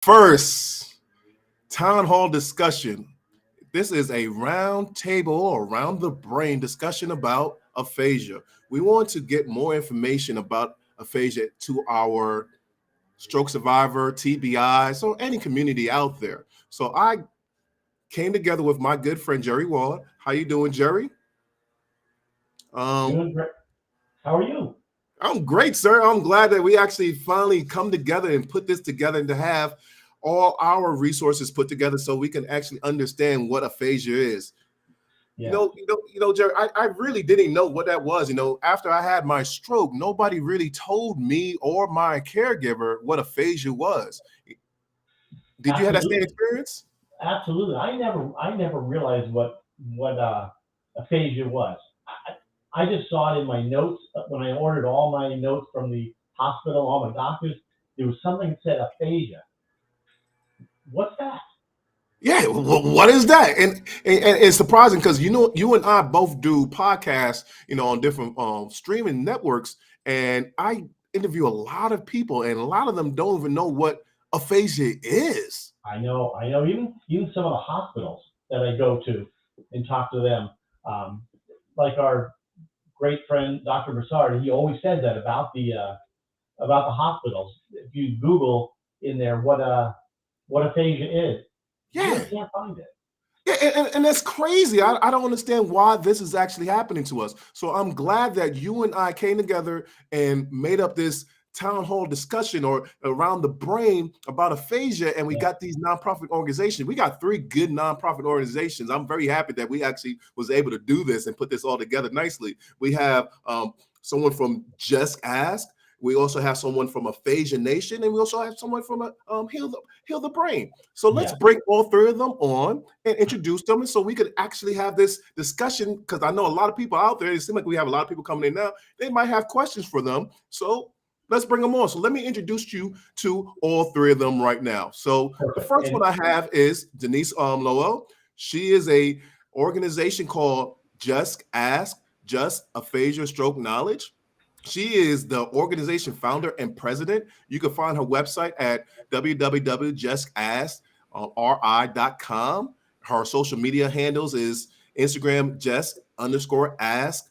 First, Townhall Discussion. This is a round table or around the brain discussion about aphasia. We want to get more information about aphasia to our stroke survivor, TBI, so any community out there. So I came together with my good friend Jerry Wald. How you doing, Jerry? Um, Doing great. How are you? I'm great, sir. I'm glad that we actually finally come together and put this together and to have all our resources put together so we can actually understand what aphasia is. Yes. Jerry, I really didn't know what that was. After I had my stroke, nobody really told me or my caregiver what aphasia was. Did you have that same Absolutely. experience? Absolutely. I never realized what aphasia was. I just saw it in my notes when I ordered all my notes from the hospital, all my doctors. There was something that said aphasia. What's that? Yeah, what is that? And it's surprising because you and I both do podcasts, on different streaming networks, and I interview a lot of people, and a lot of them don't even know what aphasia is. I know. Even some of the hospitals that I go to and talk to them, um, like our great friend Dr. Passard, he always says that about the hospitals. If you Google in there what aphasia is, you Yeah, really can't find it. yeah, and that's crazy. I don't understand why this is actually happening to us. So I'm glad that you and I came together and made up this town hall discussion or around the brain about aphasia, and we Yeah. got these nonprofit organizations. We got three good nonprofit organizations. I'm very happy that we actually was able to do this and put this all together nicely. We have someone from Just Ask. We also have someone from Aphasia Nation, and we also have someone from Heal the Brain. So let's Yeah. bring all three of them on and introduce them, and so we could actually have this discussion. Because I know a lot of people out there. It seems like we have a lot of people coming in now. They might have questions for them. So let's bring them on. So let me introduce you to all three of them right now. So the Perfect. first one I have is Denise Lowell. She is a organization called Just Ask, Just Aphasia Stroke Knowledge. She is the organization founder and president. You can find her website at www.justask.ri.com. Her social media handles is Instagram just_ask_ri,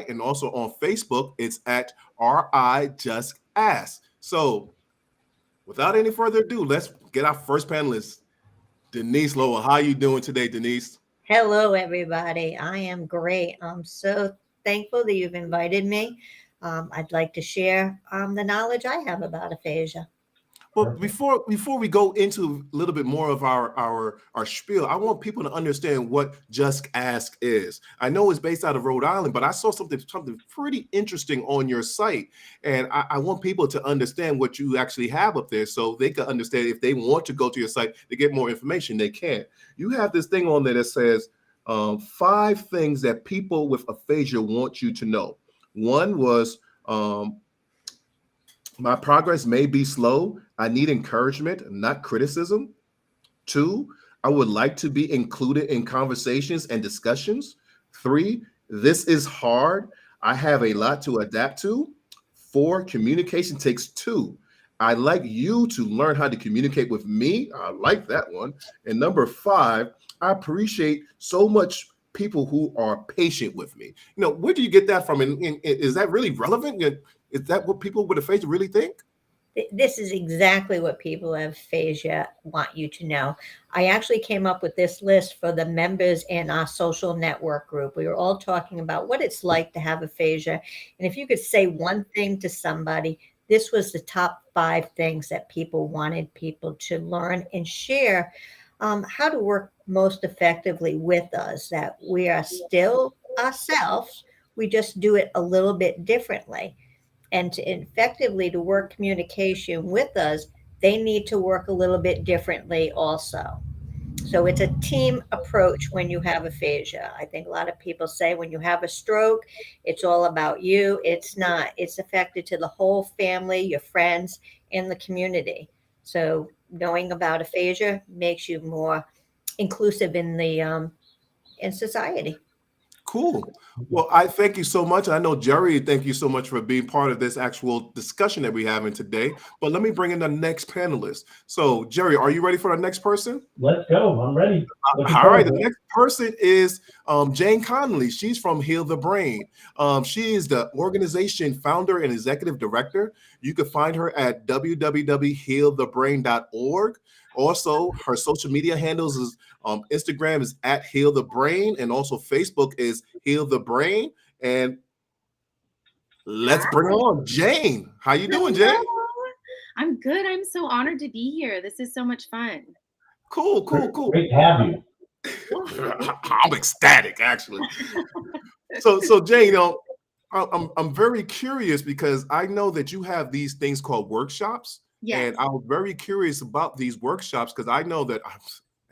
and also on Facebook it's at RI Just Ask. So without any further ado, let's get our first panelist, Denise Lowell. How are you doing today, Denise? Hello, everybody. I am great. I'm so thankful that you've invited me. I'd like to share the knowledge I have about aphasia. Well, Perfect. before we go into a little bit more of our spiel, I want people to understand what Just Ask is. I know it's based out of Rhode Island, but I saw something pretty interesting on your site, and I want people to understand what you actually have up there, so they can understand if they want to go to your site to get more information, they can. You have this thing on there that says 5 things that people with aphasia want you to know. One was my progress may be slow. I need encouragement, not criticism. 2, I would like to be included in conversations and discussions. 3, this is hard. I have a lot to adapt to. 4, communication takes 2. I'd like you to learn how to communicate with me. I like that one. And number 5, I appreciate so much people who are patient with me. Where do you get that from? And is that really relevant? Is that what people with aphasia really think? This is exactly what people with aphasia want you to know. I actually came up with this list for the members in our social network group. We were all talking about what it's like to have aphasia. And if you could say one thing to somebody, this was the top 5 things that people wanted people to learn and share how to work most effectively with us, that we are still ourselves. We just do it a little bit differently, and to effectively to work communication with us, they need to work a little bit differently also. So it's a team approach when you have aphasia. I think a lot of people say when you have a stroke, it's all about you. It's not. It's affected to the whole family, your friends, and the community. So knowing about aphasia makes you more inclusive in the in society. Cool. Well, I thank you so much. I know Jerry, thank you so much for being part of this actual discussion that we're having today. But let me bring in the next panelist. So, Jerry, are you ready for the next person? Let's go. I'm ready. Looking All forward right. to The it. next person is Jane Connolly. She's from Heal the Brain. She is the organization founder and executive director. You can find her at www.healthebrain.org. Also, her social media handles is Instagram is at Heal the Brain, and also Facebook is Heal the Brain. And let's bring her on Jane. How you doing, Jane? Hello. I'm good. I'm so honored to be here. This is so much fun. Cool. Great to have you. I'm ecstatic, actually. So Jane, you know, I'm very curious because I know that you have these things called workshops. Yes. And I was very curious about these workshops because I know that,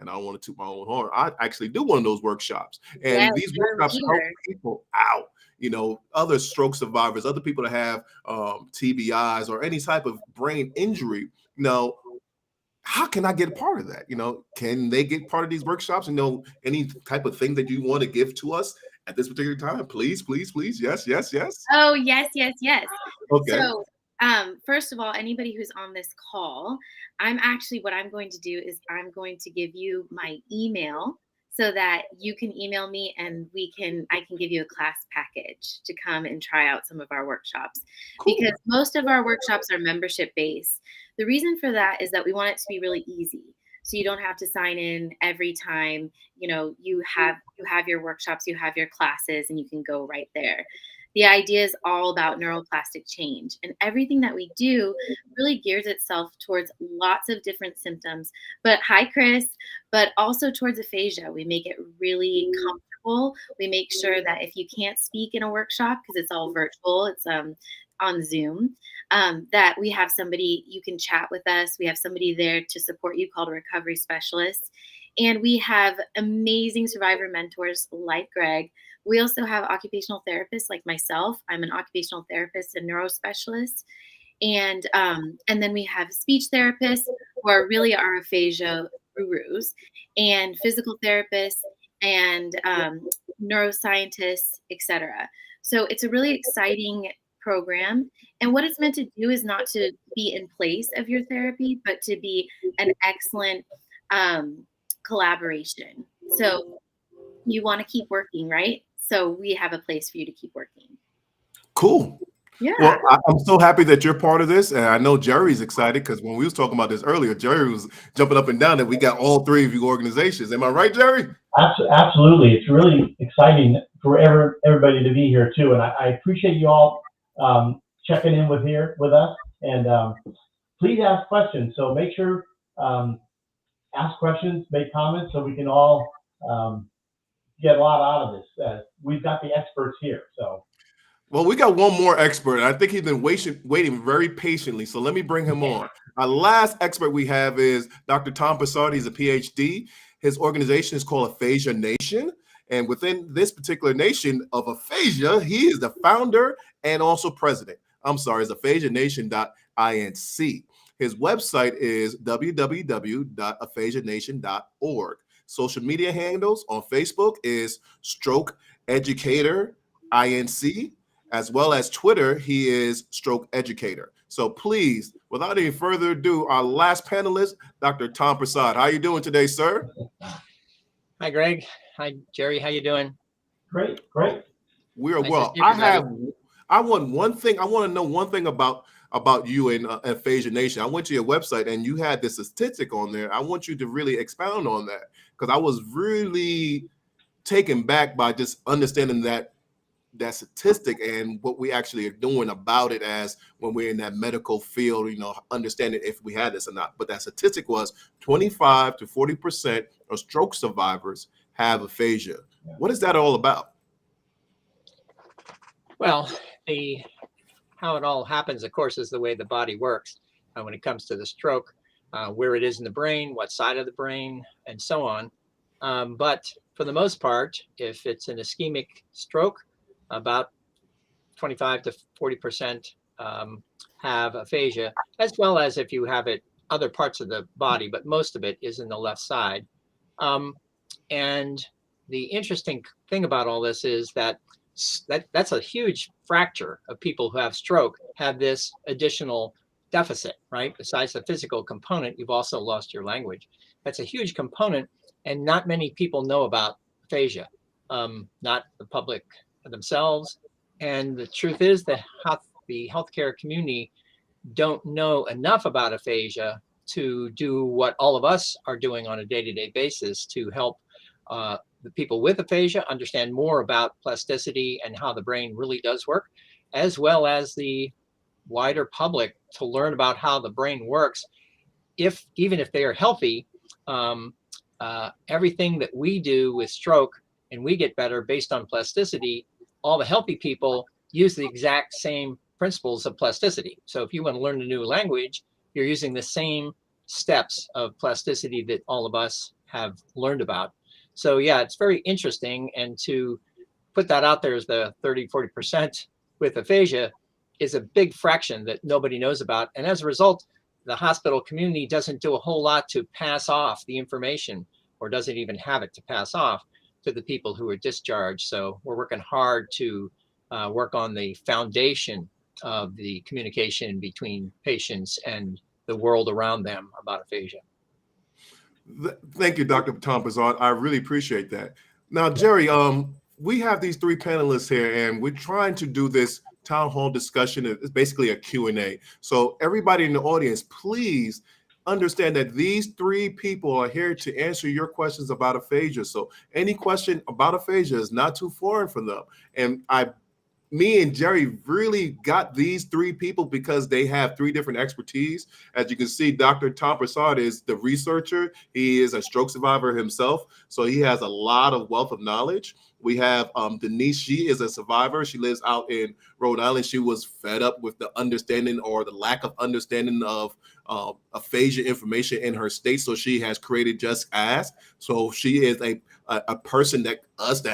and I don't want to toot my own horn, I actually do one of those workshops. And Yes, these you're a workshops help leader. people out, you know, other stroke survivors, other people that have TBIs or any type of brain injury. Now, how can I get a part of that? You know, can they get part of these workshops? You know, any type of thing that you want to give to us at this particular time? Please. Yes. Oh, yes. Okay. So, first of all, anybody who's on this call, what I'm going to do is I'm going to give you my email so that you can email me and I can give you a class package to come and try out some of our workshops. Cool. Because most of our workshops are membership based. The reason for that is that we want it to be really easy. So you don't have to sign in every time, you know, you have your workshops, you have your classes, and you can go right there. The idea is all about neuroplastic change, and everything that we do really gears itself towards lots of different symptoms. But hi, Chris, but also towards aphasia. We make it really comfortable. We make sure that if you can't speak in a workshop, because it's all virtual, it's on Zoom, that we have somebody, you can chat with us. We have somebody there to support you called a recovery specialist. And we have amazing survivor mentors like Greg. We also have occupational therapists like myself. I'm an occupational therapist and neurospecialist. And then we have speech therapists who are really our aphasia gurus, and physical therapists and neuroscientists, etc. So it's a really exciting program. And what it's meant to do is not to be in place of your therapy, but to be an excellent collaboration. So you want to keep working, right? So we have a place for you to keep working. Cool. Yeah. Well, I'm so happy that you're part of this. And I know Jerry's excited because when we was talking about this earlier, Jerry was jumping up and down that we got all three of you organizations. Am I right, Jerry? Absolutely. It's really exciting for everybody to be here too. And I appreciate you all checking in with us. And please ask questions. So make sure ask questions, make comments, so we can all get a lot out of this. We've got the experts here. So. Well, we got one more expert. I think he's been waiting very patiently. So let me bring him on. Our last expert we have is Dr. Tom Passard. He's a PhD. His organization is called Aphasia Nation. And within this particular nation of aphasia, he is the founder and also president. It's aphasianation.inc. His website is www.aphasianation.org. Social media handles on Facebook is Stroke Educator INC, as well as Twitter, he is Stroke Educator. So please, without any further ado, our last panelist, Dr. Tom Passard. How are you doing today, sir? Hi, Greg. Hi, Jerry. How you doing? Great. We are Nice well. to see everybody. I want to know one thing about you and Aphasia Nation. I went to your website and you had this statistic on there. I want you to really expound on that because I was really taken back by just understanding that statistic and what we actually are doing about it as when we're in that medical field, you know, understanding if we had this or not. But that statistic was 25 to 40% of stroke survivors have aphasia. Yeah. What is that all about? Well, how it all happens, of course, is the way the body works when it comes to the stroke, where it is in the brain, what side of the brain, and so on. But for the most part, if it's an ischemic stroke, about 25 to 40% have aphasia, as well as if you have it other parts of the body, but most of it is in the left side. And the interesting thing about all this is that's a huge fracture of people who have stroke have this additional deficit, right? Besides the physical component, you've also lost your language. That's a huge component, and not many people know about aphasia, not the public themselves. And the truth is that the healthcare community don't know enough about aphasia to do what all of us are doing on a day-to-day basis to help the people with aphasia understand more about plasticity and how the brain really does work, as well as the wider public to learn about how the brain works. Even if they are healthy, everything that we do with stroke and we get better based on plasticity, all the healthy people use the exact same principles of plasticity. So if you want to learn a new language, you're using the same steps of plasticity that all of us have learned about. So yeah, it's very interesting. And to put that out there as the 30-40% with aphasia is a big fraction that nobody knows about. And as a result, the hospital community doesn't do a whole lot to pass off the information, or doesn't even have it to pass off to the people who are discharged. So we're working hard to work on the foundation of the communication between patients and the world around them about aphasia. Thank you, Dr. Tom Passard. I really appreciate that. Now, Jerry, we have these three panelists here, and we're trying to do this town hall discussion. It's basically a Q&A. So everybody in the audience, please understand that these three people are here to answer your questions about aphasia. So any question about aphasia is not too foreign for them. And me and Jerry really got these three people because they have three different expertise. As you can see, Dr. Tom Passard is the researcher. He is a stroke survivor himself, so he has a lot of wealth of knowledge. We have Denise. She is a survivor. She lives out in Rhode Island. She was fed up with the understanding or the lack of understanding of aphasia information in her state. So she has created Just Ask. So she is a person that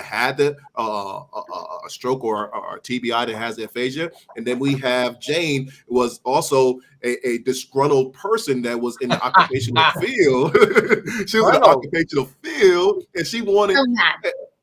had the a stroke or a TBI that has aphasia. And then we have Jane, was also a disgruntled person that was in the occupational field. She was in the occupational field, and she wanted.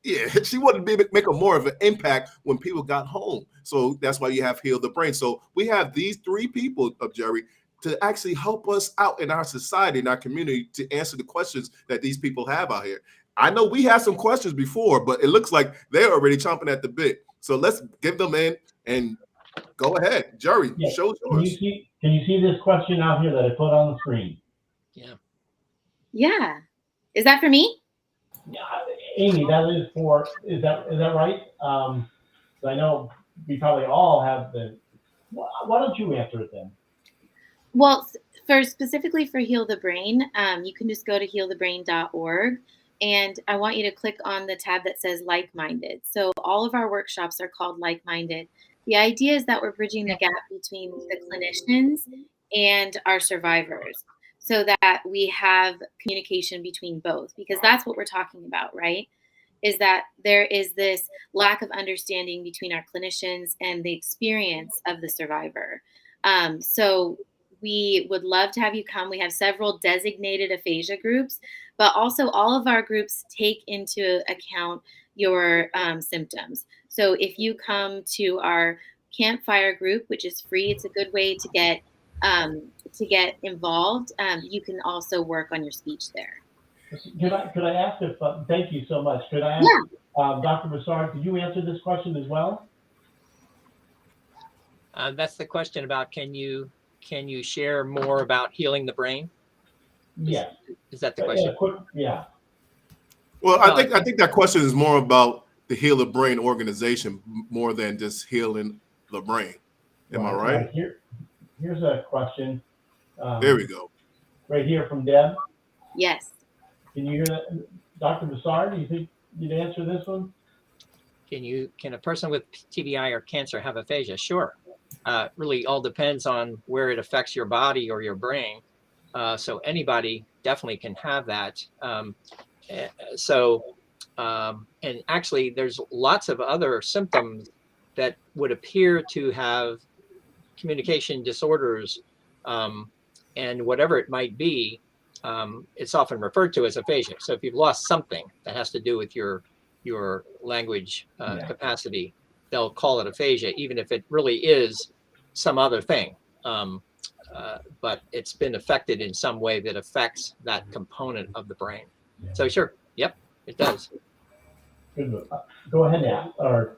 Yeah, she wanted to make a more of an impact when people got home. So that's why you have Heal the Brain. So we have these three people, Jerry, to actually help us out in our society, in our community, to answer the questions that these people have out here. I know we had some questions before, but it looks like they're already chomping at the bit. So let's give them in and go ahead. Jerry, show yours. Can you see this question out here that I put on the screen? Yeah. Yeah. Is that for me? Yeah, Amy, that is for, is that right? I know we probably all have why don't you answer it then? Well, specifically for Heal the Brain, you can just go to healthebrain.org, and I want you to click on the tab that says Like-Minded. So all of our workshops are called Like-Minded. The idea is that we're bridging the gap between the clinicians and our survivors, so that we have communication between both, because that's what we're talking about, right? Is that there is this lack of understanding between our clinicians and the experience of the survivor. So we would love to have you come. We have several designated aphasia groups, but also all of our groups take into account your symptoms. So if you come to our campfire group, which is free, it's a good way to get involved. You can also work on your speech there. Could I ask if, thank you so much. Could I ask, Dr. Passard, could you answer this question as well? That's the question about, can you share more about healing the brain? Yes. Is that the question? Yeah. Well, I think that question is more about the Heal the Brain organization more than just healing the brain. Am I right? Here's a question. There we go. Right here from Deb. Yes. Can you hear that? Dr. Passard, do you think you'd answer this one? Can a person with TBI or cancer have aphasia? Sure. Really all depends on where it affects your body or your brain. So anybody definitely can have that. And actually there's lots of other symptoms that would appear to have communication disorders, and whatever it might be, it's often referred to as aphasia. So if you've lost something that has to do with your your language Yeah. capacity, they'll call it aphasia, even if it really is some other thing. But it's been affected in some way that affects that component of the brain. So sure, yep, it does. Good. Go ahead now. Or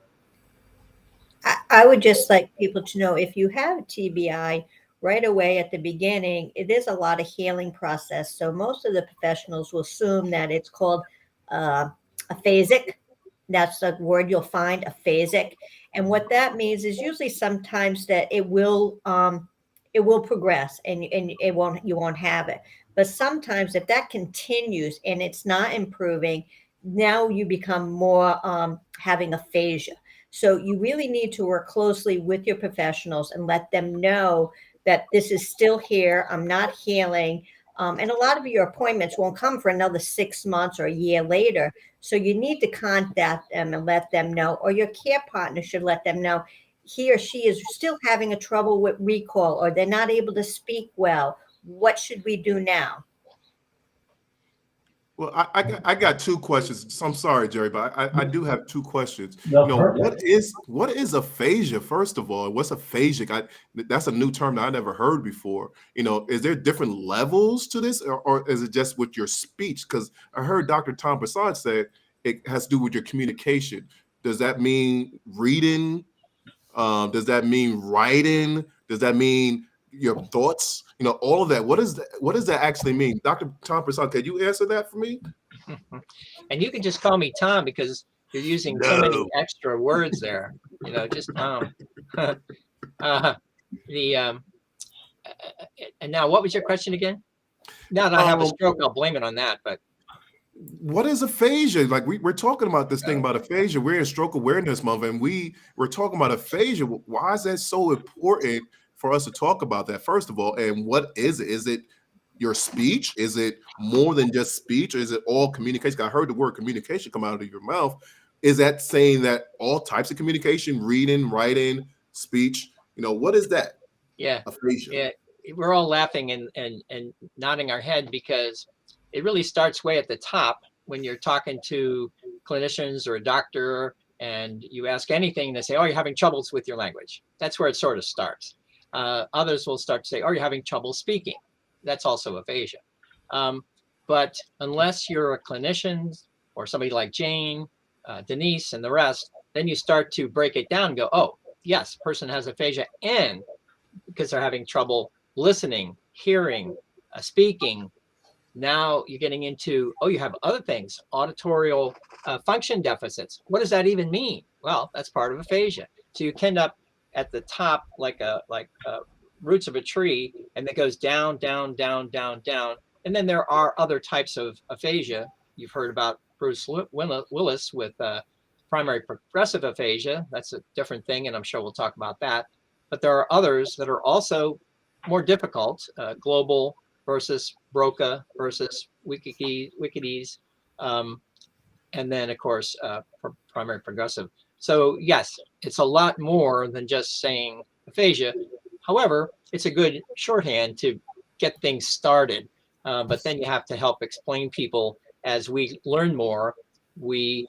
I would just like people to know if you have TBI right away at the beginning, it is a lot of healing process. So most of the professionals will assume that it's called aphasic. That's the word you'll find, aphasic. And what that means is usually sometimes that it will progress and you won't have it. But sometimes if that continues and it's not improving, now you become more having aphasia. So you really need to work closely with your professionals and let them know that this is still here. I'm not healing. And a lot of your appointments won't come for another 6 months or a year later. So you need to contact them and let them know, or your care partner should let them know he or she is still having a trouble with recall, or they're not able to speak well. What should we do now? Well, I got two questions. So I'm sorry, Jerry, but I do have two questions. no, You know, perfect. what is aphasia, first of all? What's aphasic? That's a new term that I never heard before. You know, is there different levels to this, or is it just with your speech? Because I heard Dr. Tom Passard say it has to do with your communication. Does that mean reading? Does that mean writing? Does that mean your thoughts? You know, all of that. What does that actually mean? Dr. Tom Passard, can you answer that for me? And you can just call me Tom because you're using so many extra words there. You know, just Tom. And now, what was your question again? Now that I have a stroke, I'll blame it on that. But what is aphasia? Like we're talking about this thing about aphasia. We're in Stroke Awareness Month, and we're talking about aphasia. Why is that so important for us to talk about that, first of all? And what is it? Is it your speech? Is it more than just speech? Or is it all communication? I heard the word communication come out of your mouth. Is that saying that all types of communication, reading, writing, speech? You know, what is that? yeah, Aphasia. yeah, we're all laughing and nodding our head because it really starts way at the top when you're talking to clinicians or a doctor and you ask anything, they say, oh, you're having troubles with your language. That's where it sort of starts. Others will start to say, oh, you're having trouble speaking. That's also aphasia. But unless you're a clinician or somebody like Jane, Denise, and the rest, then you start to break it down and go, oh, yes, person has aphasia, and because they're having trouble listening, hearing, speaking. Now you're getting into, oh, you have other things, auditorial function deficits. What does that even mean? Well, that's part of aphasia. So you end up at the top like roots of a tree, and it goes down, down, down, down, down. And then there are other types of aphasia. You've heard about Bruce Willis with primary progressive aphasia. That's a different thing, and I'm sure we'll talk about that. But there are others that are also more difficult, global versus Broca versus Wikides, and then of course primary progressive. So yes, it's a lot more than just saying aphasia. However, it's a good shorthand to get things started. But then you have to help explain people as we learn more. We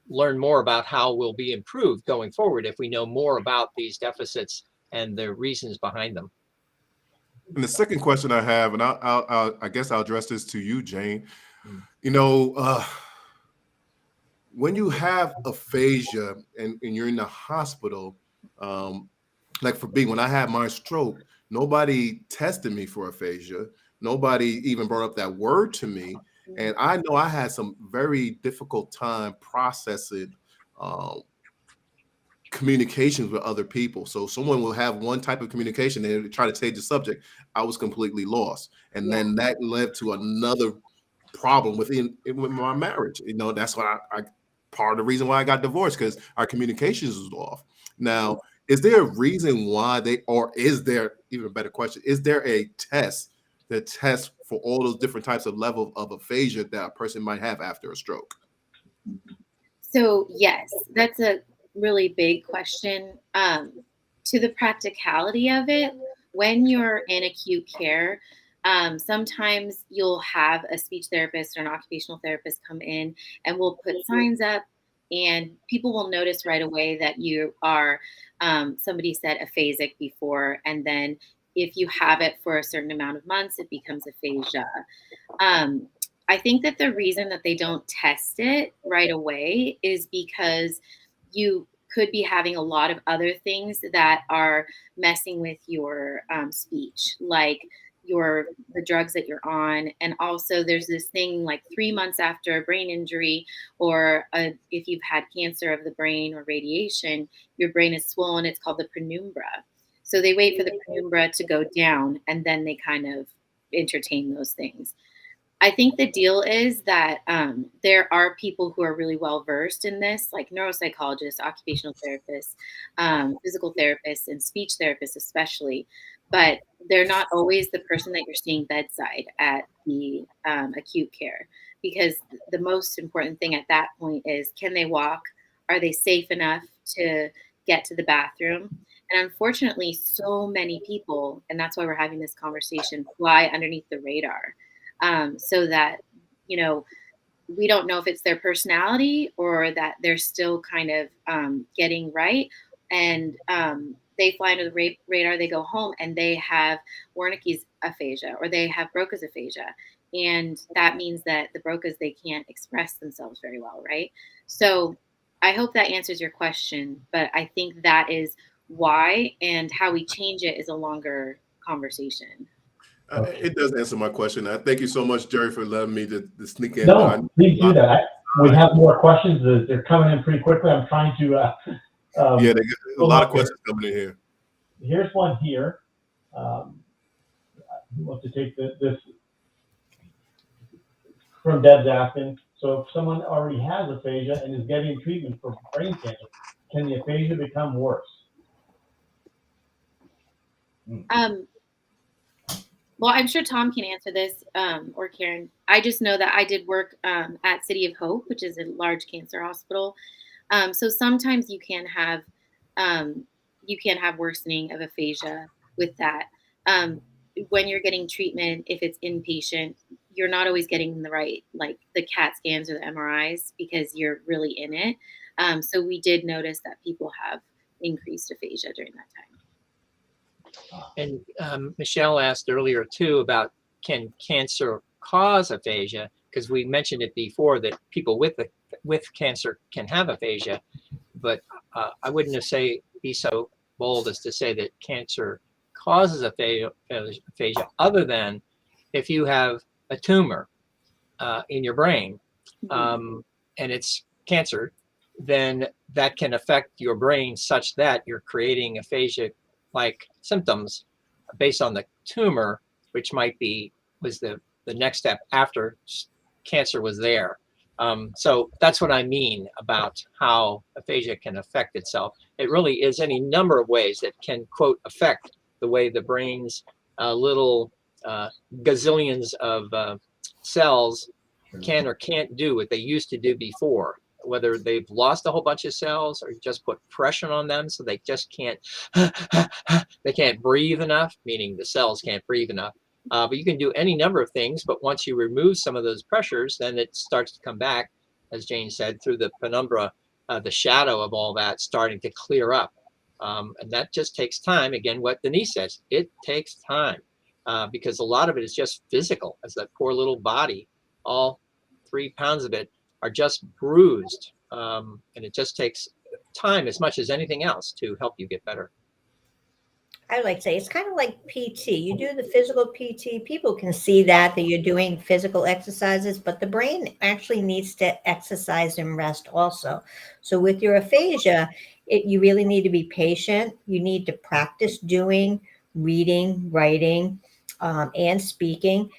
learn more about how we'll be improved going forward if we know more about these deficits and the reasons behind them. And the second question I have, and I guess I'll address this to you, Jane. You know, when you have aphasia and you're in the hospital, like for me, when I had my stroke, nobody tested me for aphasia. Nobody even brought up that word to me. And I know I had some very difficult time processing communications with other people. So someone will have one type of communication and they try to change the subject. I was completely lost. And then that led to another problem with my marriage. You know, that's why I part of the reason why I got divorced, because our communications was off. Now, is there a reason why is there, even a better question, is there a test that tests for all those different types of level of aphasia that a person might have after a stroke? So yes, that's a really big question. To the practicality of it, when you're in acute care, Sometimes you'll have a speech therapist or an occupational therapist come in and we'll put signs up, and people will notice right away that you are, somebody said aphasic before, and then if you have it for a certain amount of months, it becomes aphasia. Um, I think that the reason that they don't test it right away is because you could be having a lot of other things that are messing with your speech, like the drugs that you're on. And also there's this thing like 3 months after a brain injury, or if you've had cancer of the brain or radiation, your brain is swollen. It's called the penumbra. So they wait for the penumbra to go down and then they kind of entertain those things. I think the deal is that there are people who are really well versed in this, like neuropsychologists, occupational therapists, physical therapists, and speech therapists, especially. But they're not always the person that you're seeing bedside at the acute care, because the most important thing at that point is, can they walk? Are they safe enough to get to the bathroom? And unfortunately, so many people, and that's why we're having this conversation, fly underneath the radar. So that, we don't know if it's their personality or that they're still kind of getting right. And they fly under the radar, they go home and they have Wernicke's aphasia or they have Broca's aphasia. And that means that the Broca's, they can't express themselves very well, right? So I hope that answers your question, but I think that is why, and how we change it is a longer conversation. It does answer my question. Thank you so much, Jerry, for letting me to sneak in. No, please do that. We have more questions. They're coming in pretty quickly. I'm trying to. Yeah, they get a lot of questions coming in here. Here's one here. Who wants to take this? From Deb's asking, so if someone already has aphasia and is getting treatment for brain cancer, can the aphasia become worse? Well, I'm sure Tom can answer this, or Karen. I just know that I did work at City of Hope, which is a large cancer hospital. So sometimes you can have worsening of aphasia with that. When you're getting treatment, if it's inpatient, you're not always getting the right, like the CAT scans or the MRIs, because you're really in it. So we did notice that people have increased aphasia during that time. And Michelle asked earlier too about, can cancer cause aphasia? Because we mentioned it before that people with cancer can have aphasia, but I wouldn't be so bold as to say that cancer causes aphasia other than if you have a tumor in your brain and it's cancer, then that can affect your brain such that you're creating aphasia-like symptoms based on the tumor, which was the next step after cancer was there. So that's what I mean about how aphasia can affect itself. It really is any number of ways that can, quote, affect the way the brain's little gazillions of cells can or can't do what they used to do before, whether they've lost a whole bunch of cells or just put pressure on them so they just can't breathe enough, meaning the cells can't breathe enough. But you can do any number of things, but once you remove some of those pressures, then it starts to come back, as Jane said, through the penumbra, the shadow of all that starting to clear up. And that just takes time. Again, what Denise says, it takes time because a lot of it is just physical, as that poor little body, all 3 pounds of it are just bruised. And it just takes time as much as anything else to help you get better. I like to say it's kind of like PT. You do the physical PT, people can see that you're doing physical exercises, but the brain actually needs to exercise and rest also. So with your aphasia, you really need to be patient. You need to practice doing reading, writing, and speaking.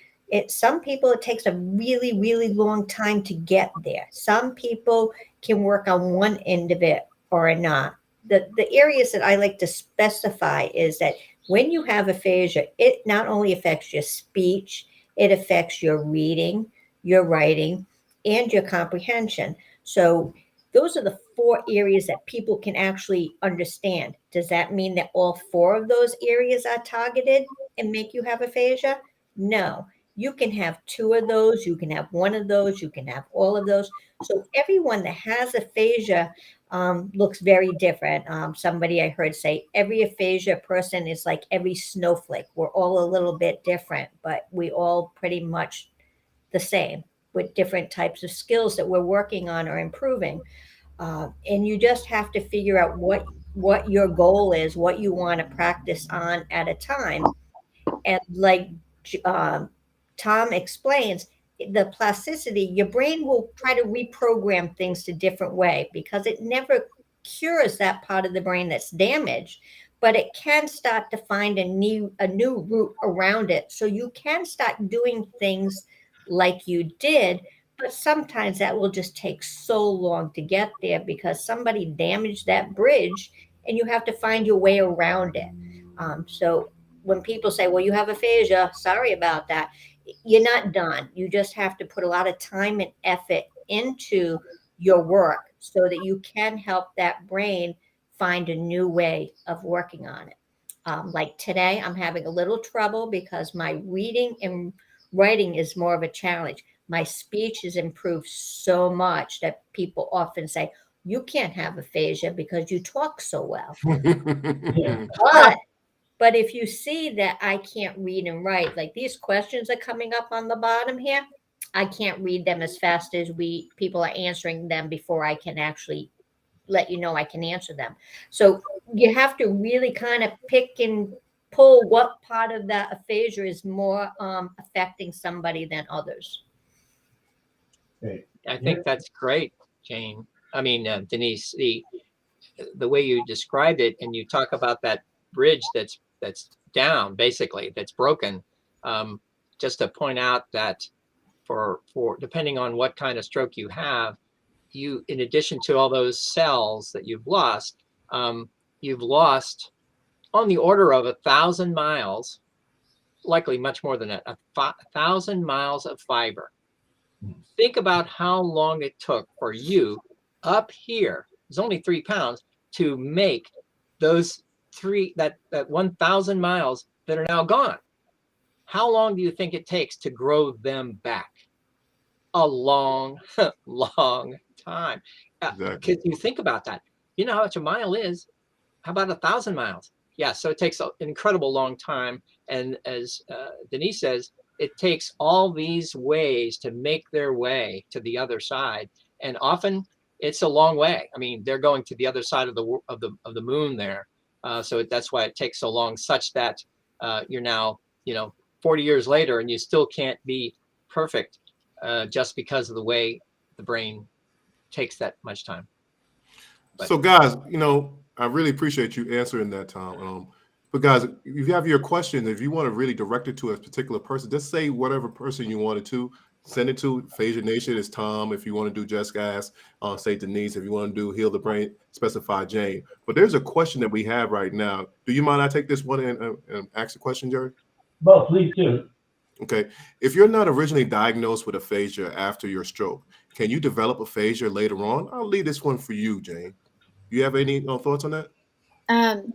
Some people, it takes a really, really long time to get there. Some people can work on one end of it or not. The areas that I like to specify is that when you have aphasia, it not only affects your speech, it affects your reading, your writing, and your comprehension. So those are the 4 areas that people can actually understand. Does that mean that all 4 of those areas are targeted and make you have aphasia? No, you can have two of those, you can have one of those, you can have all of those. So everyone that has aphasia looks very different. Somebody I heard say every aphasia person is like every snowflake. We're all a little bit different, but we all pretty much the same with different types of skills that we're working on or improving. And you just have to figure out what your goal is, what you want to practice on at a time. And like um, Tom explains, the plasticity, your brain will try to reprogram things to different way because it never cures that part of the brain that's damaged, but it can start to find a new route around it. So you can start doing things like you did, but sometimes that will just take so long to get there because somebody damaged that bridge and you have to find your way around it. So when people say, well, you have aphasia, sorry about that, you're not done. You just have to put a lot of time and effort into your work so that you can help that brain find a new way of working on it. Like today, I'm having a little trouble because my reading and writing is more of a challenge. My speech has improved so much that people often say, you can't have aphasia because you talk so well. But but if you see that I can't read and write, like these questions are coming up on the bottom here, I can't read them as fast as people are answering them before I can actually let you know I can answer them. So you have to really kind of pick and pull what part of that aphasia is more affecting somebody than others. Great. I think that's great, Jane. I mean, Denise, the way you described it, and you talk about that bridge that's down, basically, that's broken. Just to point out that for depending on what kind of stroke you have, you, in addition to all those cells that you've lost on the order of 1,000 miles, likely much more than that, 1,000 miles of fiber. Think about how long it took for you up here, it's only 3 pounds, to make those that 1,000 miles that are now gone. How long do you think it takes to grow them back? A long, long time. Exactly. Because you think about that. You know how much a mile is? How about 1,000 miles? Yeah, so it takes an incredible long time. And as Denise says, it takes all these ways to make their way to the other side. And often it's a long way. I mean, they're going to the other side of the moon there. So that's why it takes so long, such that you're now, 40 years later and you still can't be perfect just because of the way the brain takes that much time. But, so guys, I really appreciate you answering that, Tom. But guys, if you have your question, if you want to really direct it to a particular person, just say whatever person you wanted to. Send it to Aphasia Nation. It's Tom. If you want to do Just Ask, say Denise. If you want to do Heal the Brain, specify Jane. But there's a question that we have right now. Do you mind I take this one and ask the question, Jerry? Well, please do. Okay. If you're not originally diagnosed with aphasia after your stroke, can you develop aphasia later on? I'll leave this one for you, Jane. You have any thoughts on that?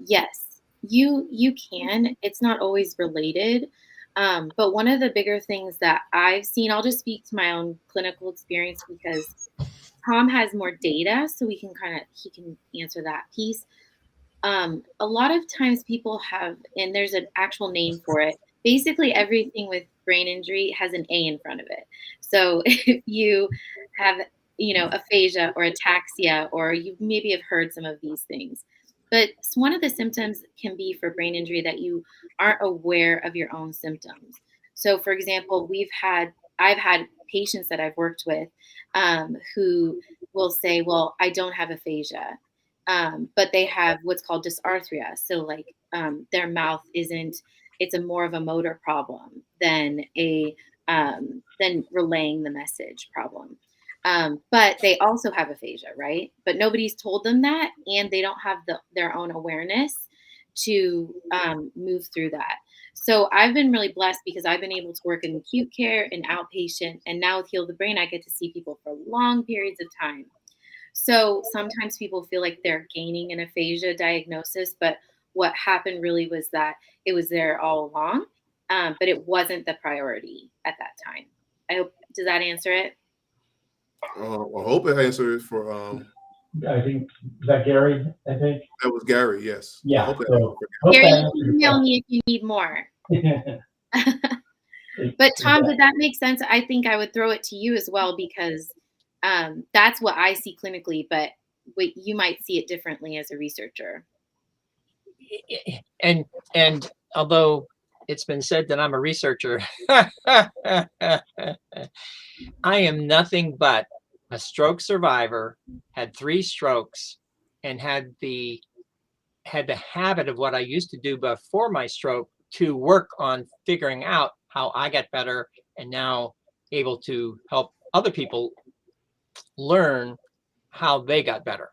Yes, you can. It's not always related. But one of the bigger things that I've seen, I'll just speak to my own clinical experience because Tom has more data, so he can answer that piece. A lot of times people have, and there's an actual name for it. Basically, everything with brain injury has an A in front of it. So if you have, aphasia or ataxia, or you maybe have heard some of these things. But one of the symptoms can be for brain injury that you aren't aware of your own symptoms. So, for example, I've had patients that I've worked with who will say, well, I don't have aphasia, but they have what's called dysarthria. So like their mouth it's a more of a motor problem than than relaying the message problem. But they also have aphasia, right? But nobody's told them that, and they don't have their own awareness to move through that. So I've been really blessed because I've been able to work in acute care and outpatient, and now with Heal the Brain, I get to see people for long periods of time. So sometimes people feel like they're gaining an aphasia diagnosis, but what happened really was that it was there all along. but it wasn't the priority at that time. I hope, does that answer it? I hope it answers for I think, is that Gary, I think? that was Gary, yes. I Yeah, hope that so, answers Gary, that you can email me if you need more. But Tom, did that make sense? I think I would throw it to you as well, because that's what I see clinically, but you might see it differently as a researcher. And although it's been said that I'm a researcher, I am nothing but a stroke survivor, had 3 strokes, and had the habit of what I used to do before my stroke to work on figuring out how I got better, and now able to help other people learn how they got better.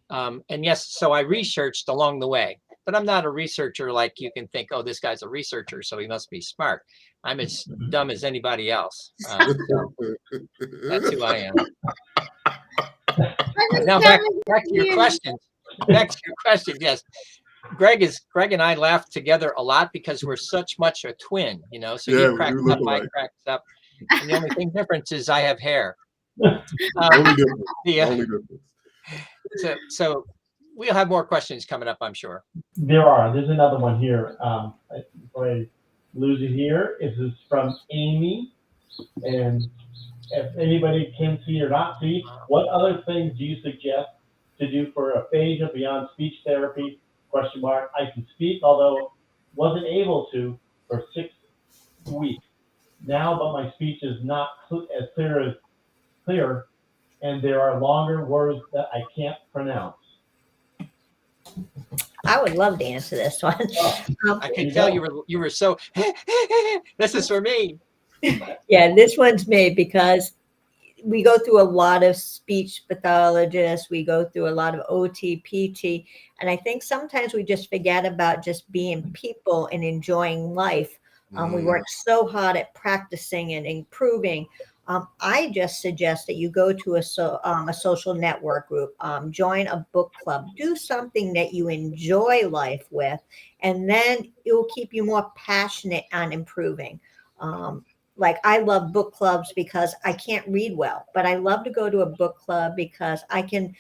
And yes, so I researched along the way, but I'm not a researcher like you can think, oh, this guy's a researcher, so he must be smart. I'm as dumb as anybody else. So that's who I am. Now back to your question. Back to your question. Yes, Greg and I laugh together a lot because we're such much a twin, you know. So Yeah, he cracks up, I cracks up, and the only difference is I have hair. Only difference. So we'll have more questions coming up, I'm sure. There's another one here. Before I lose it here, this is from Amy. And if anybody can see or not see, what other things do you suggest to do for aphasia beyond speech therapy? ? I can speak, although wasn't able to for 6 weeks now, but my speech is not as clear, and there are longer words that I can't pronounce. I would love to answer this one. I can tell you were so. This is for me. Yeah, this one's made because we go through a lot of speech pathologists. We go through a lot of OT, PT, and I think sometimes we just forget about just being people and enjoying life. We work so hard at practicing and improving. I just suggest that you go to a social network group, join a book club, do something that you enjoy life with, and then it will keep you more passionate on improving. Like I love book clubs because I can't read well, but I love to go to a book club because I can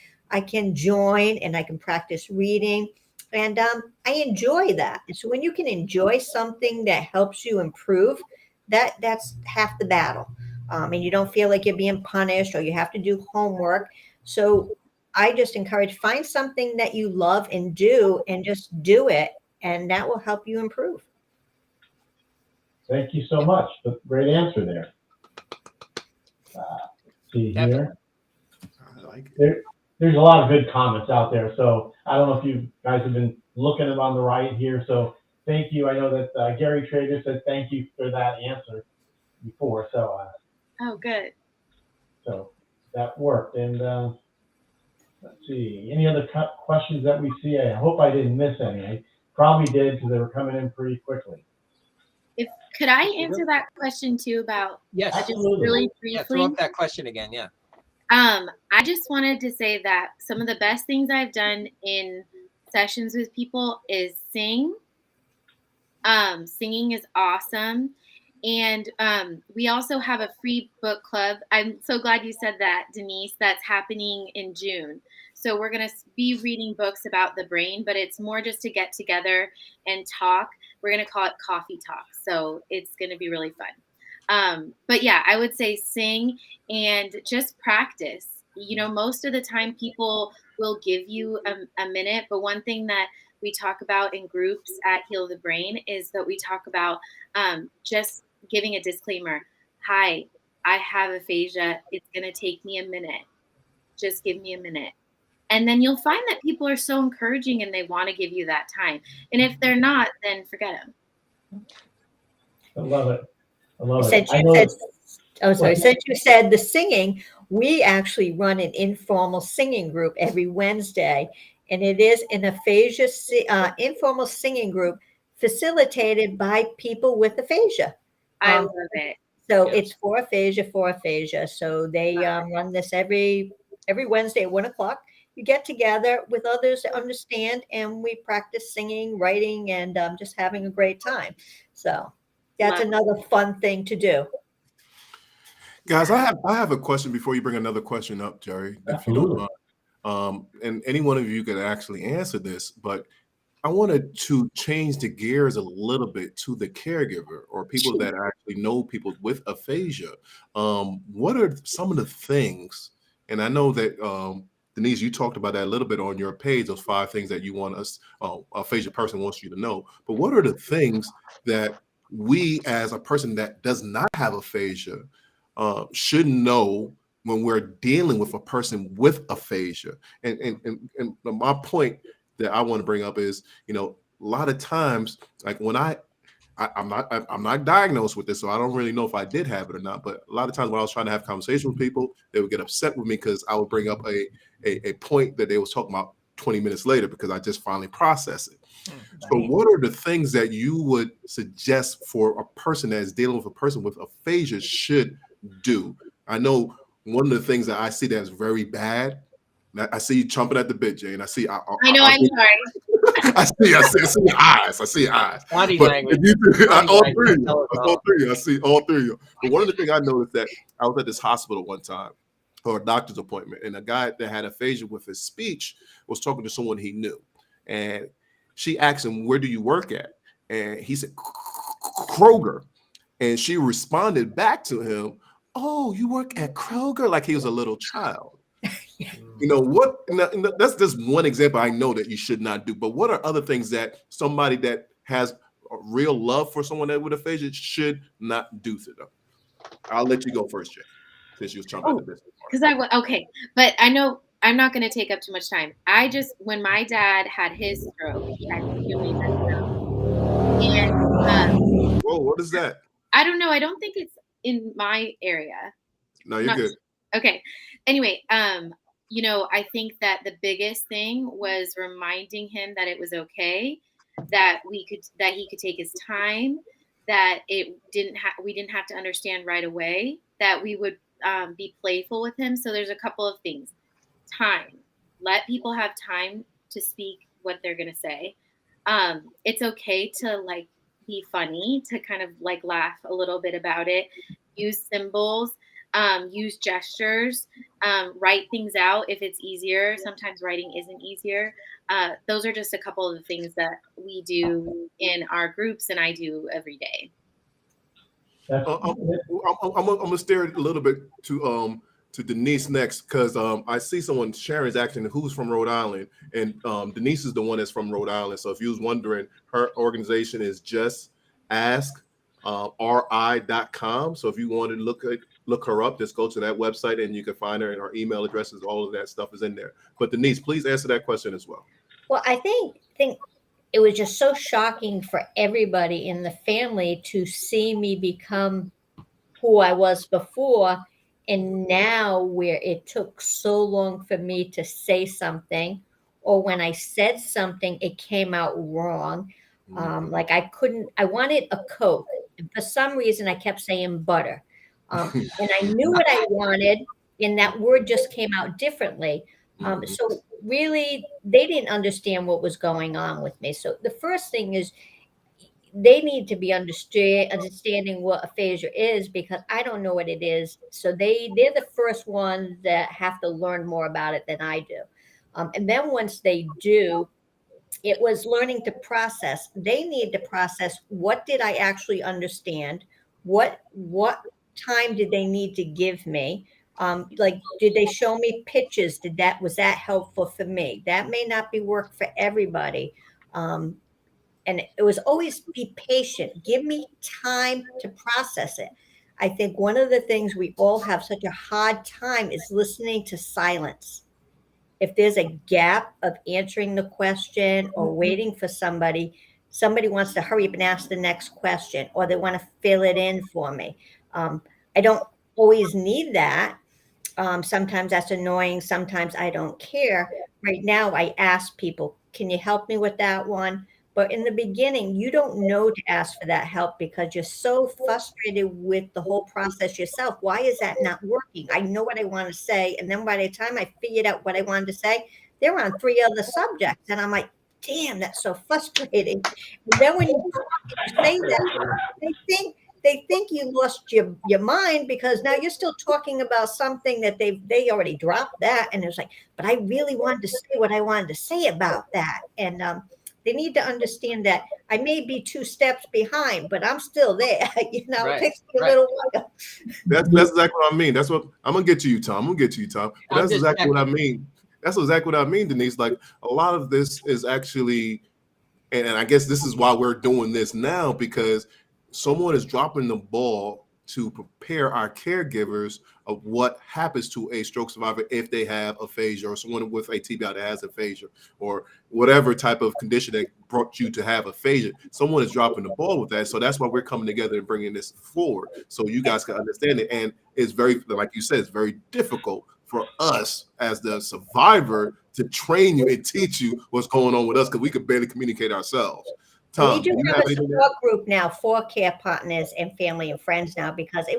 join and I can practice reading, and I enjoy that. And so when you can enjoy something that helps you improve, that's half the battle. And you don't feel like you're being punished or you have to do homework. So I just encourage, find something that you love and do, and just do it, and that will help you improve. Thank you so much. Great answer there. See here. I like it. There's a lot of good comments out there. So I don't know if you guys have been looking at on the right here. So thank you. I know that Gary Trader said thank you for that answer before. So Oh, good. So that worked. And let's see, any other questions that we see? I hope I didn't miss any. I probably did because they were coming in pretty quickly. Could I answer that question too about Yes, just really briefly? Yeah, throw up that question again. Yeah. I just wanted to say that some of the best things I've done in sessions with people is sing. Singing is awesome. And we also have a free book club. I'm so glad you said that, Denise. That's happening in June. So we're going to be reading books about the brain, but it's more just to get together and talk. We're going to call it Coffee Talk. So it's going to be really fun. But yeah, I would say sing and just practice. You know, most of the time people will give you a minute, but one thing that we talk about in groups at Heal the Brain is that we talk about just giving a disclaimer. Hi, I have aphasia. It's going to take me a minute. Just give me a minute. And then you'll find that people are so encouraging and they want to give you that time. And if they're not, then forget them. I love it. Since you said the singing, we actually run an informal singing group every Wednesday. And it is an aphasia informal singing group facilitated by people with aphasia. I love it. So it's for aphasia. So they run this every Wednesday at 1:00. You get together with others that understand, and we practice singing, writing, and just having a great time. So That's another fun thing to do. Guys, I have a question before you bring another question up, Jerry, if you don't mind. And any one of you could actually answer this, but I wanted to change the gears a little bit to the caregiver or people that actually know people with aphasia. What are some of the things, and I know that Denise, you talked about that a little bit on your page, those 5 things that you want us, aphasia person wants you to know, but what are the things that we as a person that does not have aphasia should know when we're dealing with a person with aphasia? And my point that I want to bring up is, a lot of times, like when I'm not diagnosed with this, so I don't really know if I did have it or not. But a lot of times when I was trying to have conversation with people, they would get upset with me because I would bring up a point that they was talking about 20 minutes later because I just finally processed it. So what are the things that you would suggest for a person that is dealing with a person with aphasia should do? I know one of the things that I see that is very bad. I see you chomping at the bit, Jane. I know. I'm sorry. I see your eyes. I see your eyes. Body but language. All three of you. I see all 3 of you. But one of the things I noticed that I was at this hospital one time for a doctor's appointment, and a guy that had aphasia with his speech was talking to someone he knew, and she asked him, "Where do you work at?" And he said, "Kroger," and she responded back to him, "Oh, you work at Kroger?" Like he was a little child. That's just one example I know that you should not do. But what are other things that somebody that has a real love for someone that with aphasia should not do to them? I'll let you go first, Jay, since you was chomping at the business. Okay, but I know I'm not going to take up too much time. When my dad had his stroke, he had healing and whoa, what is that? I don't know. I don't think it's in my area. No, you're good. Okay. Anyway, I think that the biggest thing was reminding him that it was okay, that he could take his time, that we didn't have to understand right away, that we would be playful with him. So there's a couple of things. Time. Let people have time to speak what they're going to say. It's okay to be funny, to kind of laugh a little bit about it. Use symbols. Use gestures, write things out if it's easier. Sometimes writing isn't easier. Those are just a couple of the things that we do in our groups and I do every day. I'm gonna stare a little bit to Denise next because I see someone Sharon's asking who's from Rhode Island, and Denise is the one that's from Rhode Island. So if you was wondering, her organization is Just Ask RI.com. So if you wanted to look her up, just go to that website and you can find her, and her email addresses, all of that stuff is in there. But Denise, please answer that question as well. Well, I think it was just so shocking for everybody in the family to see me become who I was before, and now where it took so long for me to say something, or when I said something, it came out wrong. I wanted a Coke, and for some reason I kept saying butter. And I knew what I wanted, and that word just came out differently. So really, they didn't understand what was going on with me. So the first thing is they need to be understanding what aphasia is, because I don't know what it is. So they're the first ones that have to learn more about it than I do. And then once they do, it was learning to process. They need to process, what did I actually understand? What time did they need to give me? Did they show me pictures? Was that helpful for me? That may not be work for everybody. And it was always be patient. Give me time to process it. I think one of the things we all have such a hard time is listening to silence. If there's a gap of answering the question or waiting for somebody wants to hurry up and ask the next question, or they want to fill it in for me. I don't always need that. Sometimes that's annoying. Sometimes I don't care. Right now, I ask people, can you help me with that one? But in the beginning, you don't know to ask for that help because you're so frustrated with the whole process yourself. Why is that not working? I know what I want to say. And then by the time I figured out what I wanted to say, they're on 3 other subjects. And I'm like, damn, that's so frustrating. And then when you say that, they think you lost your mind, because now you're still talking about something that they already dropped that, and it's like, but I really wanted to say what I wanted to say about that. And they need to understand that I may be 2 steps behind, but I'm still there. You know, Right, it takes me a right. little while. That's exactly what I mean. That's what I'm gonna get to you, Tom. I'm gonna get to you, Tom. But I'm that's just exactly what I mean. That's exactly what I mean, Denise. Like, a lot of this is actually, and I guess this is why we're doing this now, because someone is dropping the ball to prepare our caregivers of what happens to a stroke survivor if they have aphasia, or someone with a TBI that has aphasia, or whatever type of condition that brought you to have aphasia. Someone is dropping the ball with that. So that's why we're coming together and bringing this forward, so you guys can understand it. And it's very, like you said, it's very difficult for us as the survivor to train you and teach you what's going on with us, because we could barely communicate ourselves. Tom, We do you have a anything support group now for care partners and family and friends now, because it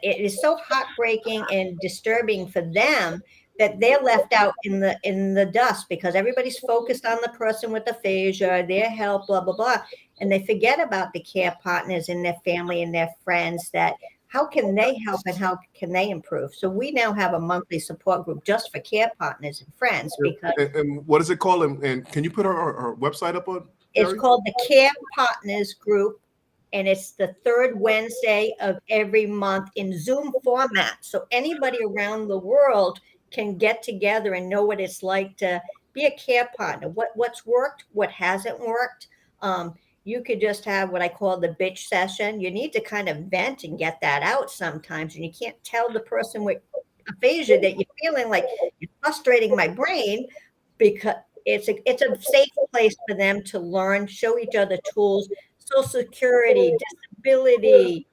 is so heartbreaking and disturbing for them that they're left out in the dust, because everybody's focused on the person with aphasia, their help, blah, blah, blah. And they forget about the care partners and their family and their friends, that how can they help and how can they improve? So we now have a monthly support group just for care partners and friends, because and what is it called? And can you put our website up on? it's called the Care Partners Group, and it's the 3rd Wednesday of every month in Zoom format. So anybody around the world can get together and know what it's like to be a care partner, what's worked, what hasn't worked. You could just have what I call the bitch session. You need to kind of vent and get that out sometimes, and you can't tell the person with aphasia that you're feeling like you're frustrating my brain, because it's a safe place for them to learn, show each other tools, Social Security, disability,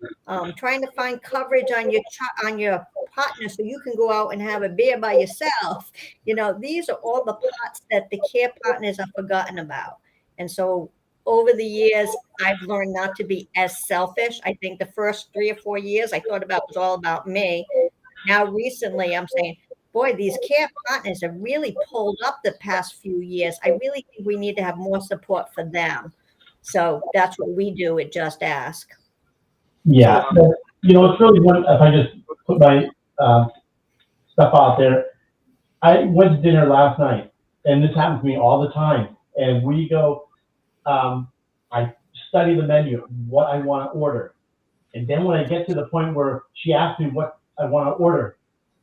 trying to find coverage on your partner so you can go out and have a beer by yourself. You know, these are all the parts that the care partners are forgotten about. And so over the years, I've learned not to be as selfish. I think the first 3 or 4 years I thought about was all about me. Now recently I'm saying, boy, these care partners have really pulled up the past few years. I really think we need to have more support for them. So that's what we do at Just Ask. Yeah, you know, it's really one. If I just put my stuff out there, I went to dinner last night, and this happens to me all the time. And we go, I study the menu, what I want to order, and then when I get to the point where she asks me what I want to order,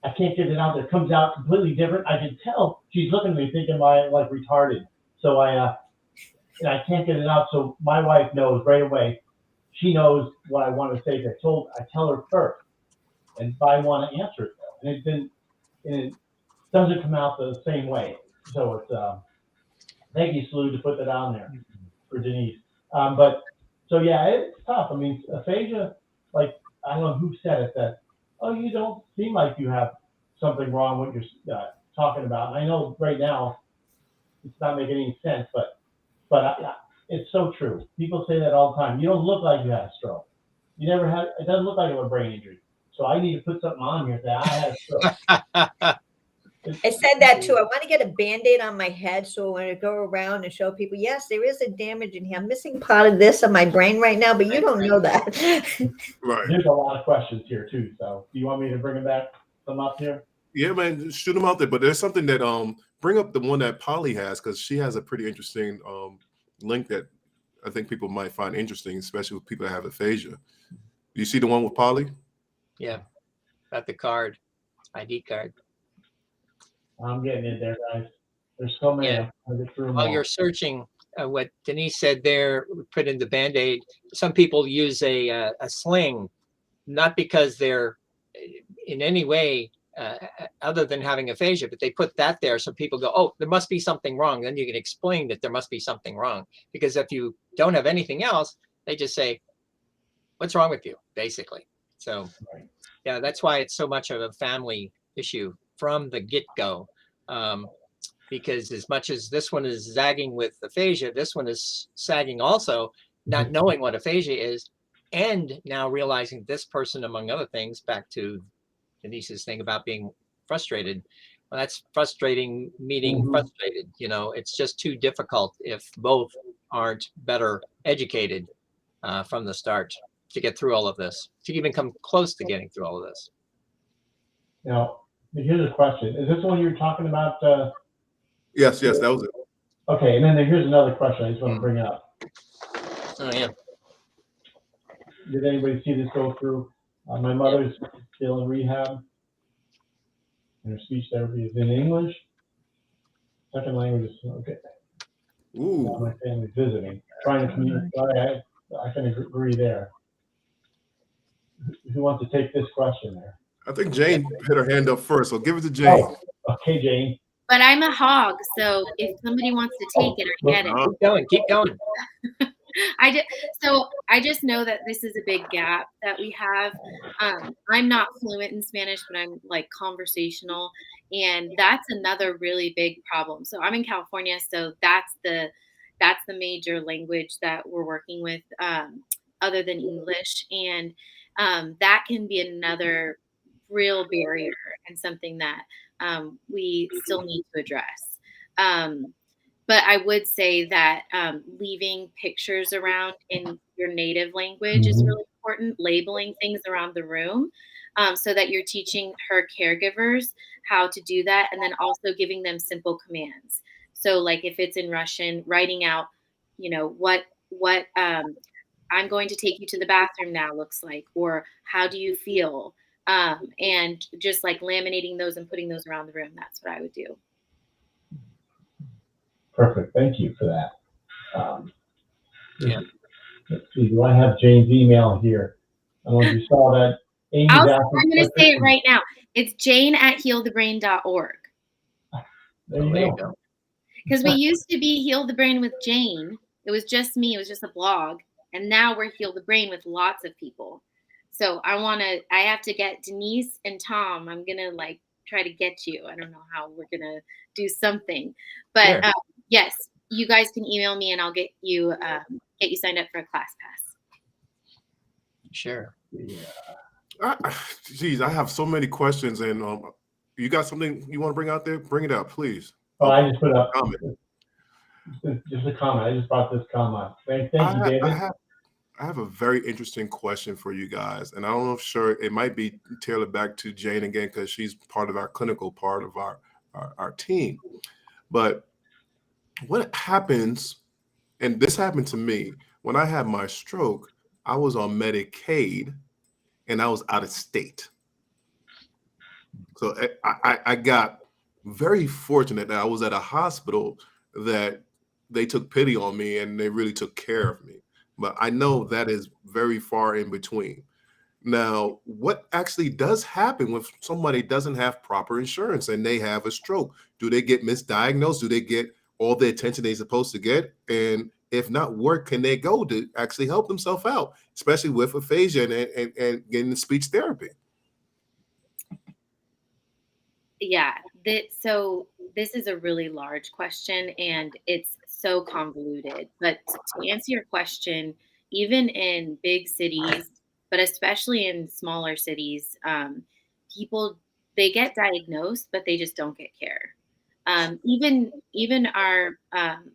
I can't get it out there. It comes out completely different. I can tell she's looking at me thinking I'm like retarded. So I can't get it out. So my wife knows right away. She knows what I want to say. I tell her first, and I want to answer it. And it doesn't come out the same way. So it's thank you, Slew, to put that on there for Denise. But so yeah, it's tough. I mean, aphasia, like, I don't know who said it, that, oh, you don't seem like you have something wrong with you're talking about. And I know right now it's not making any sense, but it's so true. People say that all the time. You don't look like you had a stroke. You never had. It doesn't look like you have a brain injury. So I need to put something on here that I had a stroke. I said that too. I want to get a Band-Aid on my head, so when I go around and show people, yes, there is a damage in here. I'm missing part of this on my brain right now, but you don't know that. Right. There's a lot of questions here too. So do you want me to bring them back? Some up here? Yeah, man, shoot them out there. But there's something that bring up the one that Polly has, because she has a pretty interesting link that I think people might find interesting, especially with people that have aphasia. You see the one with Polly? Yeah, got the card, ID card. I'm getting it there, guys. There's so many. Yeah. I'm gonna get through them While all. you're searching, what Denise said there, put in the Band-Aid. Some people use a sling, not because they're in any way other than having aphasia, but they put that there so people go, oh, there must be something wrong. Then you can explain that there must be something wrong. Because if you don't have anything else, they just say, what's wrong with you, basically. So yeah, that's why it's so much of a family issue from the get-go. Because as much as this one is zagging with aphasia, this one is sagging also, not knowing what aphasia is, and now realizing this person, among other things, back to Denise's thing about being frustrated, Well, that's frustrating, meaning Mhm. frustrated. It's just too difficult if both aren't better educated from the start to get through all of this, to even come close to getting through all of this. Now, here's a question. Is this the one you were talking about? Yes, that was it. Okay, and then here's another question I just want to bring up. Oh, yeah. Did anybody see this go through? My mother's still in rehab, and her speech therapy is in English. Second language is okay. Now Ooh, my family's visiting, trying to communicate. I can agree there. Who wants to take this question there? I think Jane hit her hand up first, so give it to Jane. Oh, okay, Jane. But I'm a hog, so if somebody wants to take it, I get it. Keep going. I just know that this is a big gap that we have. I'm not fluent in Spanish, but I'm like conversational, and that's another really big problem. So I'm in California, so that's the major language that we're working with, other than English, and that can be another real barrier and something that we still need to address. But I would say that leaving pictures around in your native language is really important, labeling things around the room, so that you're teaching her caregivers how to do that, and then also giving them simple commands. So like if it's in Russian, writing out, what I'm going to take you to the bathroom now looks like, or how do you feel? And just like laminating those and putting those around the room. That's what I would do. Perfect. Thank you for that. Yeah. Let's see. Do I have Jane's email here? I don't know if you saw that. I'm going to say it right now. It's jane@healthebrain.org. There you go. Because we used to be Heal the Brain with Jane. It was just me. It was just a blog. And now we're Heal the Brain with lots of people. So I have to get Denise and Tom. I'm going to try to get you. I don't know how we're going to do something. But Sure. yes, you guys can email me and I'll get you signed up for a class pass. Sure. Geez, I have so many questions, and you got something you want to bring out there? Bring it out, please. Oh, I just put up comment. Just a comment. I just brought this comment. Thank you, David. I have a very interesting question for you guys, and I don't know if it might be tailored back to Jane again because she's part of our clinical part of our team. But what happens, and this happened to me, when I had my stroke, I was on Medicaid and I was out of state. So I got very fortunate that I was at a hospital that they took pity on me and they really took care of me. But I know that is very far in between. Now, what actually does happen when somebody doesn't have proper insurance and they have a stroke? Do they get misdiagnosed? Do they get all the attention they're supposed to get? And if not, where can they go to actually help themselves out, especially with aphasia and getting speech therapy? Yeah, so this is a really large question and it's so convoluted. But to answer your question, even in big cities, but especially in smaller cities, people, they get diagnosed, but they just don't get care. Even our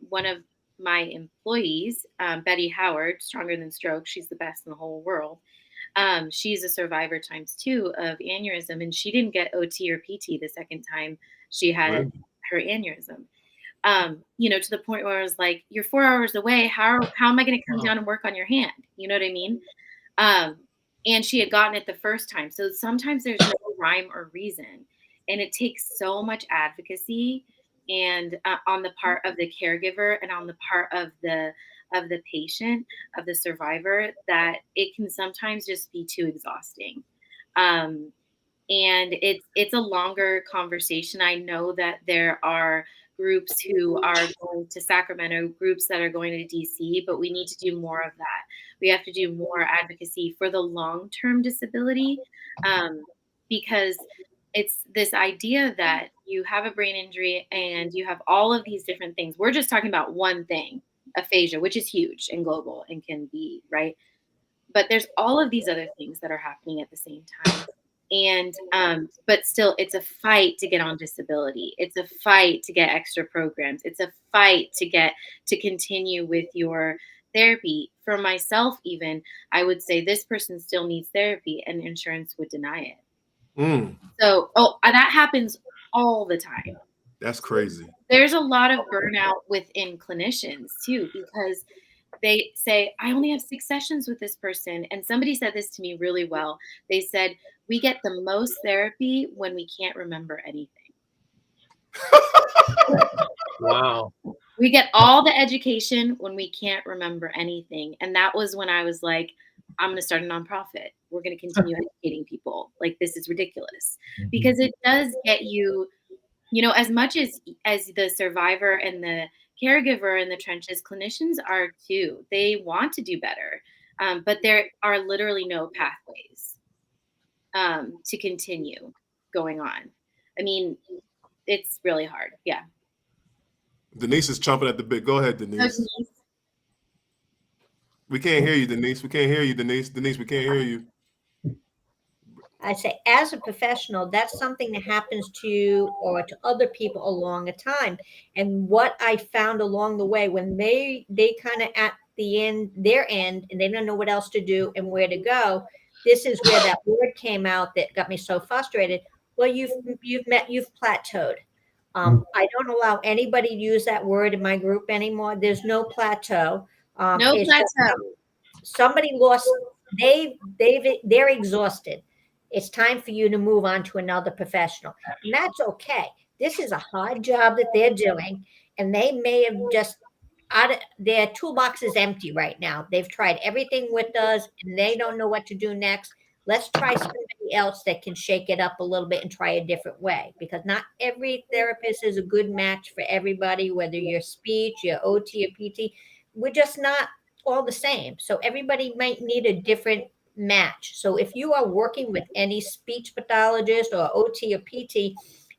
one of my employees, Betty Howard, Stronger Than Stroke, she's the best in the whole world. She's a survivor ×2 of aneurysm, and she didn't get OT or PT the second time she had her aneurysm. To the point where I was like, "You're 4 hours away. How am I going to come down and work on your hand?" You know what I mean? And she had gotten it the first time. So sometimes there's no rhyme or reason, and it takes so much advocacy and on the part of the caregiver and on the part of the patient, of the survivor, that it can sometimes just be too exhausting. And it's a longer conversation. I know that there are groups who are going to Sacramento, groups that are going to DC, but we need to do more of that. We have to do more advocacy for the long-term disability, because it's this idea that you have a brain injury and you have all of these different things. We're just talking about one thing, aphasia, which is huge and global and can be, right? But there's all of these other things that are happening at the same time. And but still, it's a fight to get on disability. It's a fight to get extra programs. It's a fight to continue with your therapy. For myself, even, I would say this person still needs therapy, and insurance would deny it. So, that happens all the time. That's crazy. There's a lot of burnout within clinicians too, because they say, I only have 6 sessions with this person. And somebody said this to me really well. They said, we get the most therapy when we can't remember anything. Wow. We get all the education when we can't remember anything. And that was when I was like, I'm going to start a nonprofit. We're going to continue educating people. Like, this is ridiculous. Because it does get you, as much as the survivor and the caregiver in the trenches, clinicians are too. They want to do better. But there are literally no pathways to continue going on. I mean, it's really hard. Yeah. Denise is chomping at the bit. Go ahead, Denise. We can't hear you, Denise. We can't hear you, Denise. Denise, we can't hear you. I say, as a professional, that's something that happens to you or to other people along a time. And what I found along the way, when they kind of at the end, their end, and they don't know what else to do and where to go, this is where that word came out that got me so frustrated. Well, you've plateaued. I don't allow anybody to use that word in my group anymore. There's no plateau. No plateau. Somebody lost. They're exhausted. It's time for you to move on to another professional, and that's okay. This is a hard job that they're doing, and they may have just their toolbox is empty right now. They've tried everything with us, and they don't know what to do next. Let's try somebody else that can shake it up a little bit and try a different way, because not every therapist is a good match for everybody, whether you're speech, you're OT, or PT. We're just not all the same. So everybody might need a different match. So if you are working with any speech pathologist or OT or PT,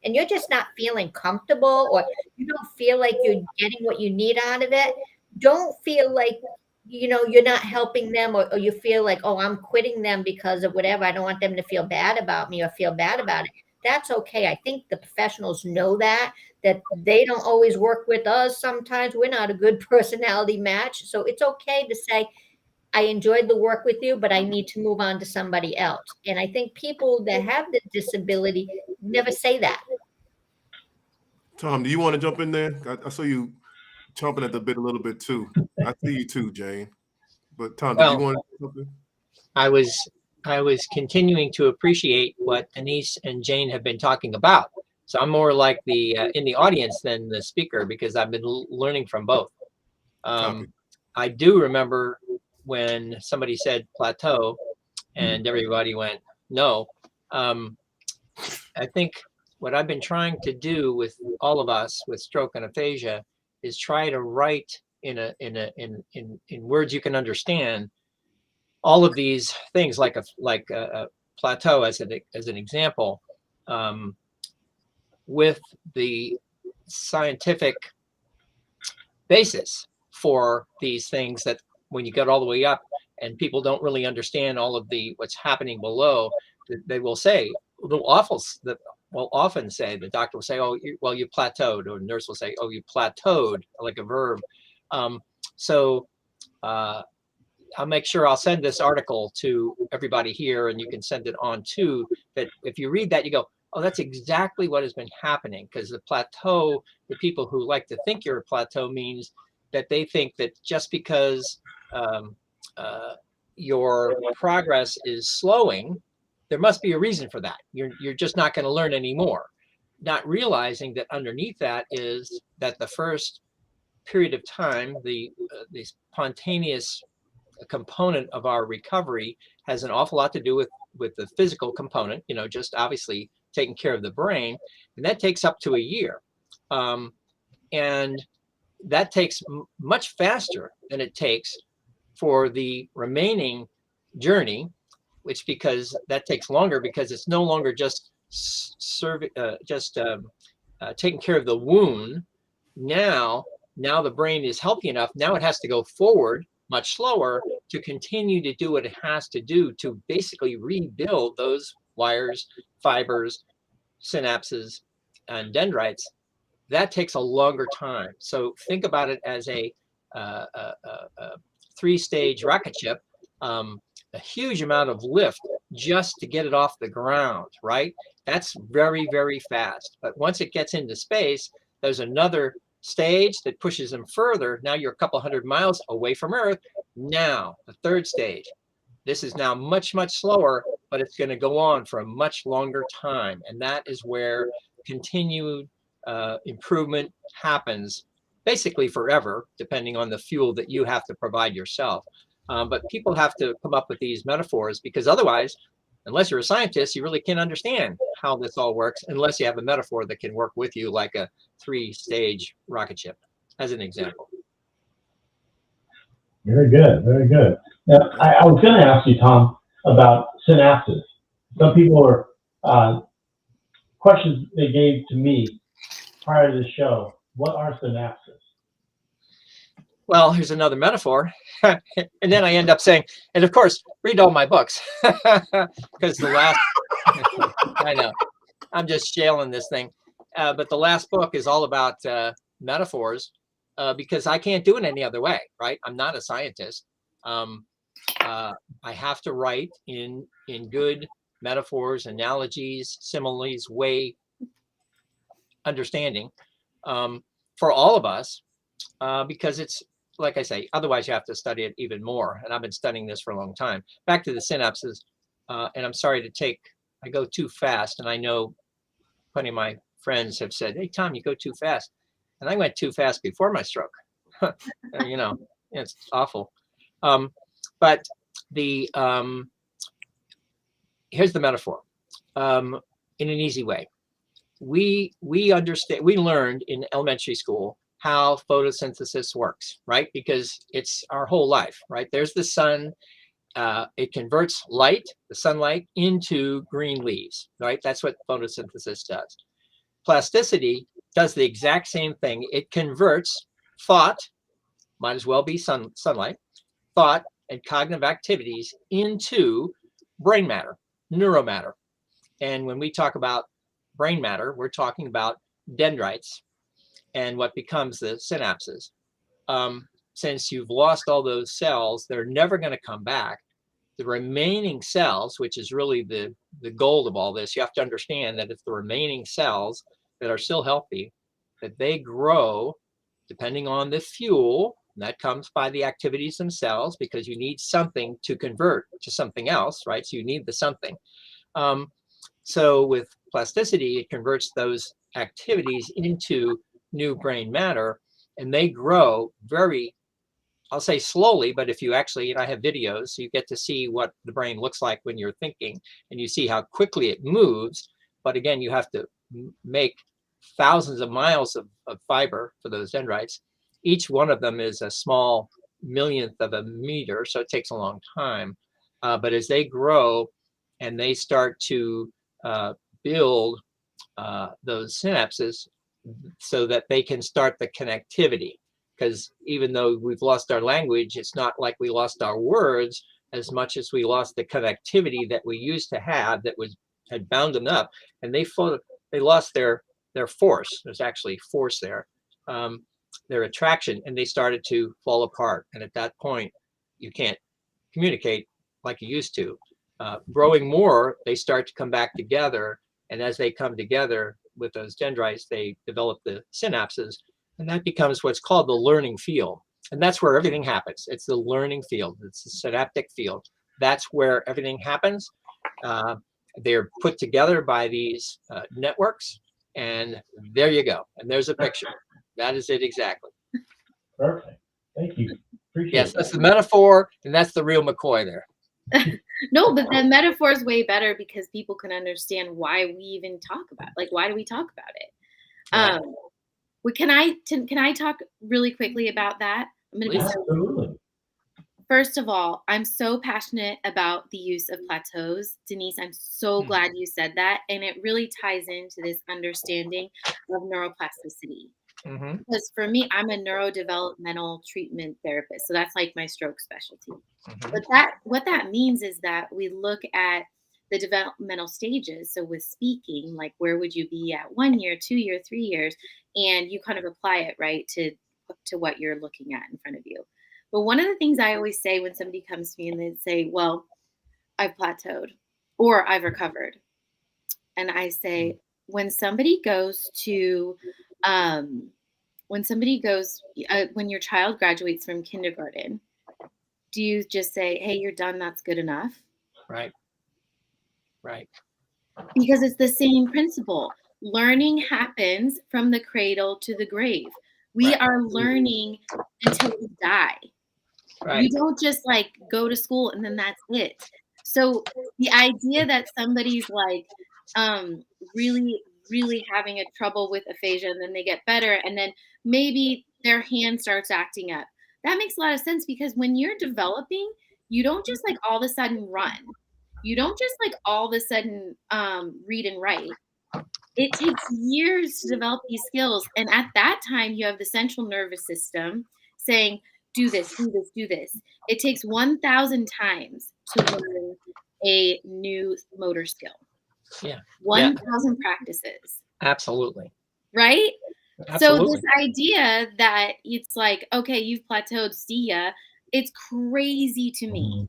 and you're just not feeling comfortable, or you don't feel like you're getting what you need out of it, don't feel like you're not helping them, or you feel like, oh, I'm quitting them because of whatever. I don't want them to feel bad about me or feel bad about it. That's okay. I think the professionals know that they don't always work with us. Sometimes we're not a good personality match. So it's okay to say, I enjoyed the work with you, but I need to move on to somebody else. And I think people that have the disability never say that. Tom, do you want to jump in there? I saw you chomping at the bit a little bit too. I see you too, Jane. But Tom, did you want to jump in? I was continuing to appreciate what Denise and Jane have been talking about. So I'm more like the in the audience than the speaker, because I've been learning from both. I do remember when somebody said plateau and everybody went, no. I think what I've been trying to do with all of us with stroke and aphasia is try to write in words you can understand all of these things, like a plateau as an example, with the scientific basis for these things, that when you get all the way up and people don't really understand all of what's happening below, they will say, will often say, the doctor will say, oh, you plateaued, or the nurse will say, oh, you plateaued, like a verb. So I'll make sure I'll send this article to everybody here, and you can send it on too, that if you read that, you go, oh, that's exactly what has been happening. Because the plateau, the people who like to think you're a plateau, means that they think that just because your progress is slowing, there must be a reason for that. You're just not going to learn anymore. Not realizing that underneath that is that the first period of time, the spontaneous component of our recovery has an awful lot to do with the physical component, just obviously taking care of the brain. And that takes up to a year. And that takes much faster than it takes for the remaining journey, which because that takes longer, because it's no longer just taking care of the wound. Now the brain is healthy enough. Now it has to go forward much slower to continue to do what it has to do to basically rebuild those wires, fibers, synapses, and dendrites, that takes a longer time. So think about it as a 3-stage rocket ship, a huge amount of lift just to get it off the ground, right? That's very, very fast. But once it gets into space, there's another stage that pushes them further. Now you're a couple hundred miles away from Earth. Now, the 3rd stage. This is now much, much slower, but it's going to go on for a much longer time. And that is where continued improvement happens basically forever, depending on the fuel that you have to provide yourself. But people have to come up with these metaphors, because otherwise, unless you're a scientist, you really can't understand how this all works unless you have a metaphor that can work with you, like a 3-stage rocket ship, as an example. Very good, very good. Now, I was going to ask you, Tom, about synapses. Some people are questions they gave to me prior to the show. What are synapses? Well, here's another metaphor. And then I end up saying, and of course, read all my books. Because the last, I know, I'm just shailing this thing. But the last book is all about metaphors, because I can't do it any other way, right? I'm not a scientist. I have to write in good metaphors, analogies, similes, way understanding for all of us, because it's, like I say, otherwise you have to study it even more. And I've been studying this for a long time. Back to the synapses, and I'm sorry I go too fast. And I know plenty of my friends have said, hey, Tom, you go too fast. And I went too fast before my stroke. You know, it's awful. But the here's the metaphor in an easy way. We learned in elementary school how photosynthesis works, right? Because it's our whole life, right? There's the sun. It converts light, the sunlight, into green leaves, right? That's what photosynthesis does. Plasticity does the exact same thing. It converts thought, might as well be sunlight, thought and cognitive activities into brain matter, neuromatter. And when we talk about brain matter, we're talking about dendrites and what becomes the synapses. Since you've lost all those cells, they're never going to come back. The remaining cells, which is really the gold of all this, you have to understand that it's the remaining cells that are still healthy, that they grow depending on the fuel. And that comes by the activities themselves, because you need something to convert to something else, right? So you need the something. So with plasticity, it converts those activities into new brain matter, and they grow very, I'll say slowly, but if you actually, and I have videos, so you get to see what the brain looks like when you're thinking, and you see how quickly it moves. But again, you have to make thousands of miles of fiber for those dendrites. Each one of them is a small millionth of a meter, so it takes a long time. But as they grow and they start to build those synapses so that they can start the connectivity. Because even though we've lost our language, it's not like we lost our words as much as we lost the connectivity that we used to have that had bound them up. And they lost their force. There's actually force there, their attraction, and they started to fall apart. And at that point, you can't communicate like you used to. Growing more, they start to come back together. And as they come together with those dendrites, they develop the synapses. And that becomes what's called the learning field. And that's where everything happens. It's the learning field. It's the synaptic field. That's where everything happens. They're put together by these networks. And there you go. And there's a picture. That is it exactly. Perfect. Thank you. Appreciate Yes, that's that. the metaphor. And that's the real McCoy there. No, but the metaphor is way better because people can understand why we even talk about it. Like, why do we talk about it? Right. Can I talk really quickly about that? I'm going to be Absolutely. First of all, I'm so passionate about the use of plateaus. Denise, I'm so glad you said that. And it really ties into this understanding of neuroplasticity. Mm-hmm. Because for me, I'm a neurodevelopmental treatment therapist. So that's like my stroke specialty. Mm-hmm. But what that means is that we look at the developmental stages. So with speaking, like where would you be at 1 year, 2 year, 3 years, and you kind of apply it right to what you're looking at in front of you. But one of the things I always say when somebody comes to me and they say, well, I've plateaued or I've recovered. And I say, when somebody goes to, when your child graduates from kindergarten, do you just say, hey, you're done, that's good enough? Right. Right. Because it's the same principle. Learning happens from the cradle to the grave. We are learning until we die. Right. You don't just like go to school and then that's it. So the idea that somebody's like really, really having a trouble with aphasia and then they get better and then maybe their hand starts acting up, that makes a lot of sense, because when you're developing, you don't just like all of a sudden run. You don't just like all of a sudden read and write. It takes years to develop these skills. And at that time, you have the central nervous system saying, do this, do this, do this. It takes 1,000 times to learn a new motor skill. Yeah. 1,000 practices. Absolutely. Right? Absolutely. So this idea that it's like, okay, you've plateaued, see ya, it's crazy to me,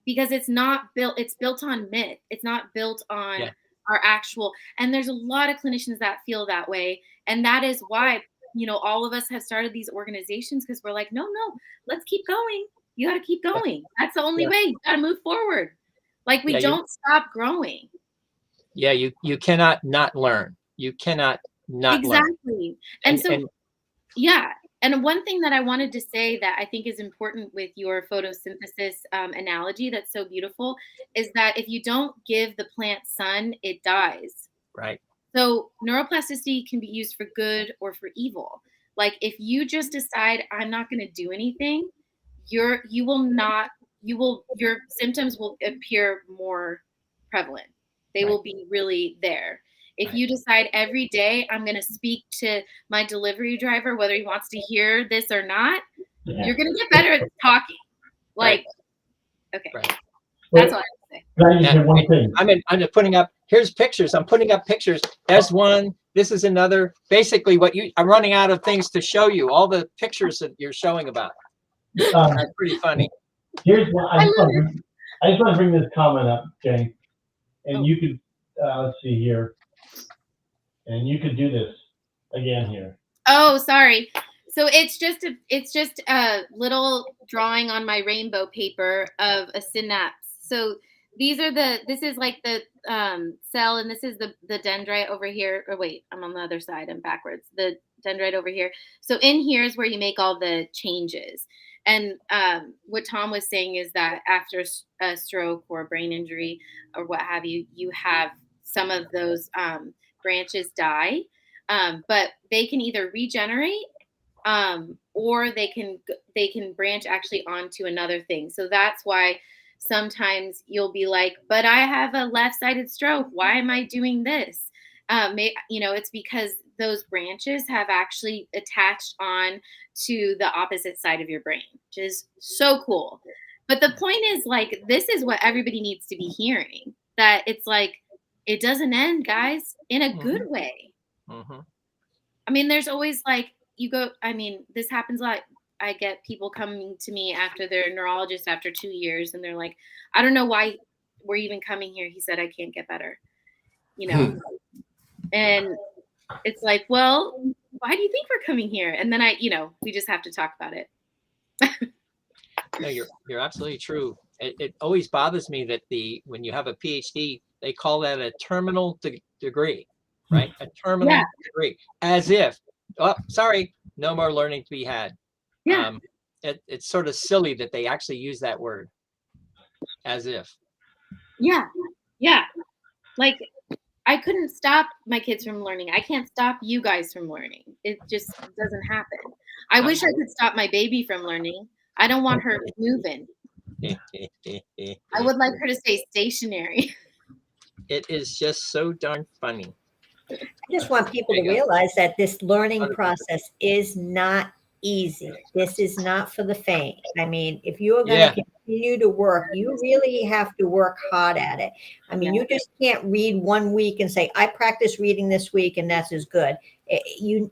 because it's not built, it's built on myth. It's not built on our actual, and there's a lot of clinicians that feel that way. And that is why, you know, all of us have started these organizations, because we're like, no, let's keep going. You got to keep going. That's the only way. You got to move forward. Like we don't stop growing. Yeah. You cannot not learn. You cannot not learn. Exactly. And and one thing that I wanted to say that I think is important with your photosynthesis analogy that's so beautiful is that if you don't give the plant sun, it dies. Right. So neuroplasticity can be used for good or for evil. Like if you just decide I'm not going to do anything, your symptoms will appear more prevalent. They will be really there. If you decide every day I'm going to speak to my delivery driver, whether he wants to hear this or not, you're going to get better at talking. Like, okay, that's all I have to say. Can I just say one thing? I'm putting up, here's pictures. I'm putting up pictures. There's one. This is another. Basically, I'm running out of things to show you. All the pictures that you're showing about. That's pretty funny. Here's what I just want to bring this comment up, Jane. And you could, let's see here. And you could do this again here. Oh, sorry. So it's just a little drawing on my rainbow paper of a synapse. So this is like the cell, and this is the dendrite over here. Or wait, I'm on the other side. I'm backwards. The dendrite over here. So in here is where you make all the changes. And what Tom was saying is that after a stroke or a brain injury or what have you, you have some of those branches die, but they can either regenerate or they can branch actually onto another thing. So that's why sometimes you'll be like, but I have a left-sided stroke. Why am I doing this? It's because those branches have actually attached on to the opposite side of your brain, which is so cool. But the point is, like, this is what everybody needs to be hearing, that it's like, it doesn't end, guys, in a good way. Mm-hmm. I mean, there's always like, this happens a lot. I get people coming to me after their neurologist after 2 years, and they're like, I don't know why we're even coming here. He said, I can't get better, and it's like, well, why do you think we're coming here? And then we just have to talk about it. No, you're absolutely true. It always bothers me that when you have a PhD, they call that a terminal degree, right? A terminal degree, as if, sorry, no more learning to be had. Yeah. It's sort of silly that they actually use that word, as if. Yeah. Yeah. Like, I couldn't stop my kids from learning. I can't stop you guys from learning. It just doesn't happen. I wish I could stop my baby from learning. I don't want her moving. I would like her to stay stationary. It is just so darn funny. I just want people to realize that this learning process is not easy. This is not for the faint. I mean, if you are going to continue to work. You really have to work hard at it. I mean, you just can't read one week and say, I practice reading this week and that's as good.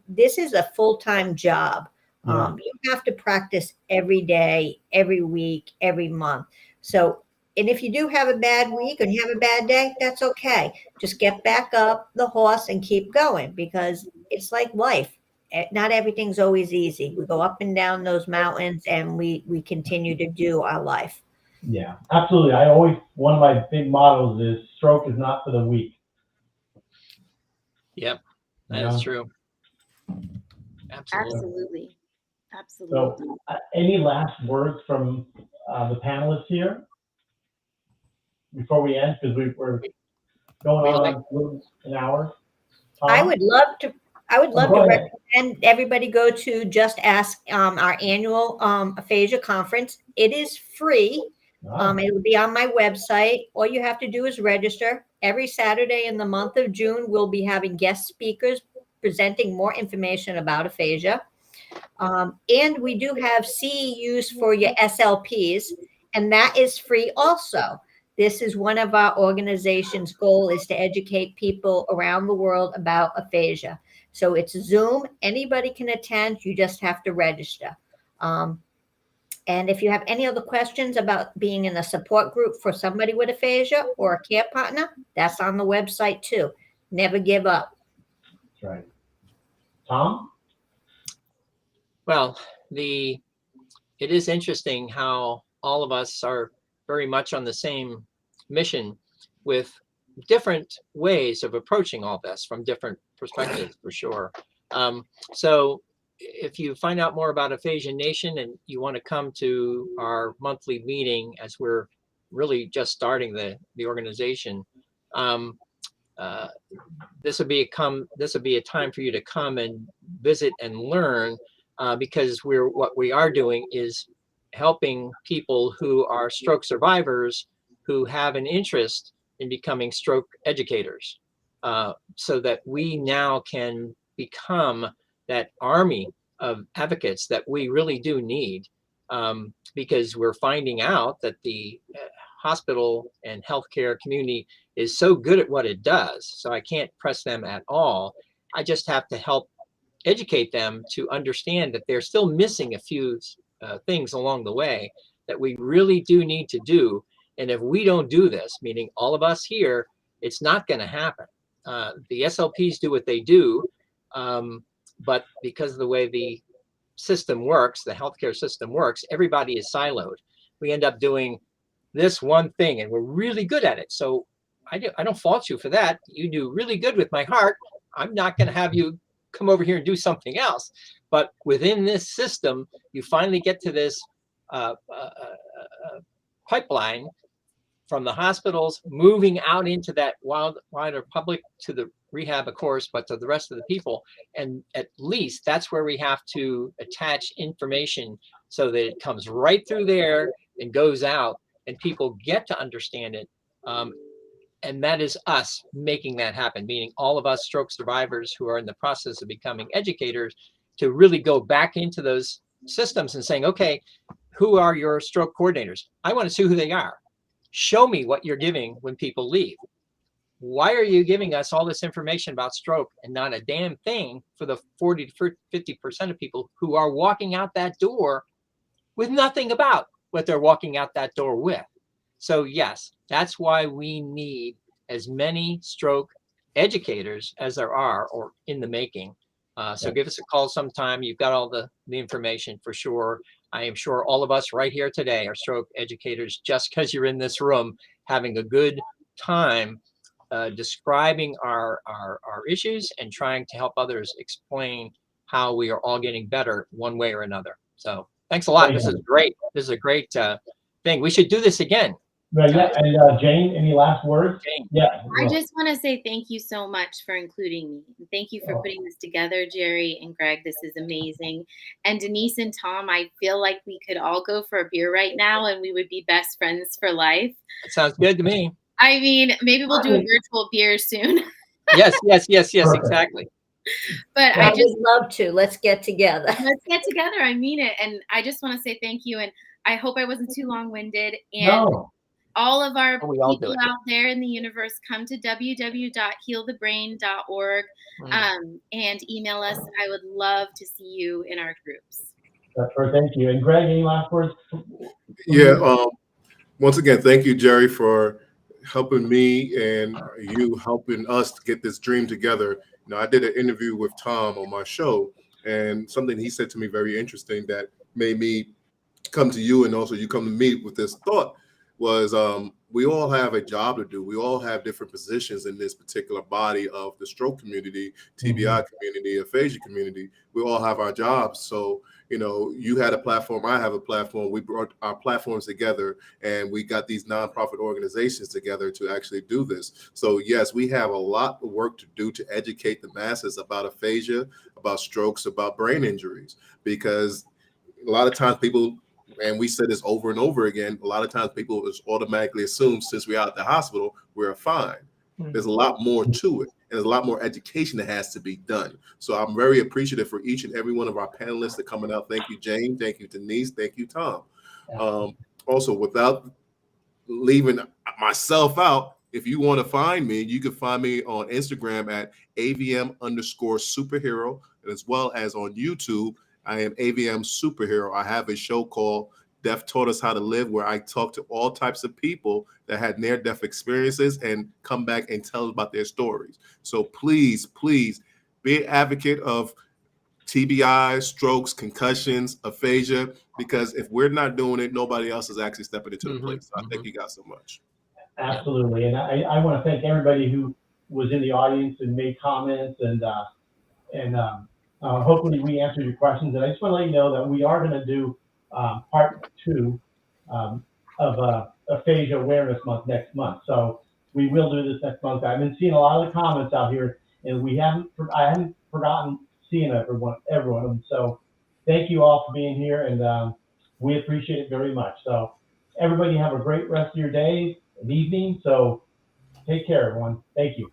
This is a full-time job. Yeah. You have to practice every day, every week, every month. So, and if you do have a bad week and you have a bad day, that's okay. Just get back up the horse and keep going, because it's like life. Not everything's always easy. We go up and down those mountains, and we continue to do our life. Yeah, absolutely. One of my big mottos is stroke is not for the weak. Yep, that is true. Absolutely. So, any last words from the panelists here before we end? Because we're going on an hour. Tom? I would love to recommend everybody go to Just Ask, our annual Aphasia conference. It is free. It will be on my website. All you have to do is register. Every Saturday in the month of June, we'll be having guest speakers presenting more information about aphasia. And we do have CEUs for your SLPs, and that is free also. This is one of our organization's goal, is to educate people around the world about aphasia. So it's Zoom. Anybody can attend. You just have to register. And if you have any other questions about being in a support group for somebody with aphasia or a care partner, that's on the website too. Never give up. That's right. Tom? Well, it is interesting how all of us are very much on the same mission, with different ways of approaching all this from different perspectives, for sure. So if you find out more about Aphasia Nation and you want to come to our monthly meeting, as we're really just starting the organization, this would be a time for you to come and visit and learn, because what we are doing is helping people who are stroke survivors who have an interest in becoming stroke educators, so that we now can become that army of advocates that we really do need, because we're finding out that the hospital and healthcare community is so good at what it does. So I can't press them at all. I just have to help educate them to understand that they're still missing a few things along the way that we really do need to do. And if we don't do this, meaning all of us here, it's not going to happen. The SLPs do what they do, but because of the way the system works, the healthcare system works, everybody is siloed. We end up doing this one thing, and we're really good at it. So I don't fault you for that. You do really good with my heart. I'm not going to have you come over here and do something else. But within this system, you finally get to this pipeline from the hospitals moving out into that wider public, to the rehab, of course, but to the rest of the people. And at least that's where we have to attach information so that it comes right through there and goes out and people get to understand it. And that is us making that happen, meaning all of us stroke survivors who are in the process of becoming educators, to really go back into those systems and saying, okay, who are your stroke coordinators? I want to see who they are. Show me what you're giving when people leave. Why are you giving us all this information about stroke and not a damn thing for the 40 to 50% of people who are walking out that door with nothing about what they're walking out that door with? So yes, that's why we need as many stroke educators as there are, or in the making. So give us a call sometime. You've got all the information for sure. I am sure all of us right here today are stroke educators, just because you're in this room having a good time describing our issues and trying to help others explain how we are all getting better one way or another. So thanks a lot. This is great. This is a great thing. We should do this again. Right, yeah. And Jane, any last words? Jane. Yeah. I just want to say thank you so much for including me. And thank you for putting this together, Jerry and Greg. This is amazing. And Denise and Tom, I feel like we could all go for a beer right now and we would be best friends for life. That sounds good to me. I mean, maybe we'll do a virtual beer soon. Yes, exactly. But I would love to. Let's get together. Let's get together. I mean it. And I just want to say thank you. And I hope I wasn't too long-winded. And No, all of our We all do people it. out there in the universe, come to www.healthebrain.org and email us. I would love to see you in our groups. that's right. Thank you. And Greg, any last words? Yeah. Once again, thank you, Jerry, for helping me and you helping us to get this dream together. You know, I did an interview with Tom on my show, and something he said to me very interesting that made me come to you, and also you come to me with this thought was we all have a job to do. We all have different positions in this particular body of the stroke community, TBI community, aphasia community. We all have our jobs. So, you know, you had a platform, I have a platform. We brought our platforms together and we got these nonprofit organizations together to actually do this. So yes, we have a lot of work to do to educate the masses about aphasia, about strokes, about brain injuries, because a lot of times people, and we said this over and over again, a lot of times people just automatically assume since we're out of the hospital, we're fine. There's a lot more to it. And there's a lot more education that has to be done. So I'm very appreciative for each and every one of our panelists that coming out. Thank you, Jane. Thank you, Denise. Thank you, Tom. Also, without leaving myself out, if you want to find me, you can find me on Instagram at AVM_superhero, and as well as on YouTube. I am AVM Superhero. I have a show called Death Taught Us How to Live, where I talk to all types of people that had near-death experiences and come back and tell about their stories. So please, please be an advocate of TBI, strokes, concussions, aphasia, because if we're not doing it, nobody else is actually stepping into the place. So I thank you guys so much. Absolutely. And I want to thank everybody who was in the audience and made comments, and hopefully we answered your questions. And I just want to let you know that we are going to do part 2 of Aphasia Awareness Month next month. So we will do this next month. I've been seeing a lot of the comments out here, and I haven't forgotten seeing everyone of them. So thank you all for being here, and we appreciate it very much. So everybody have a great rest of your day and evening. So take care, everyone. Thank you.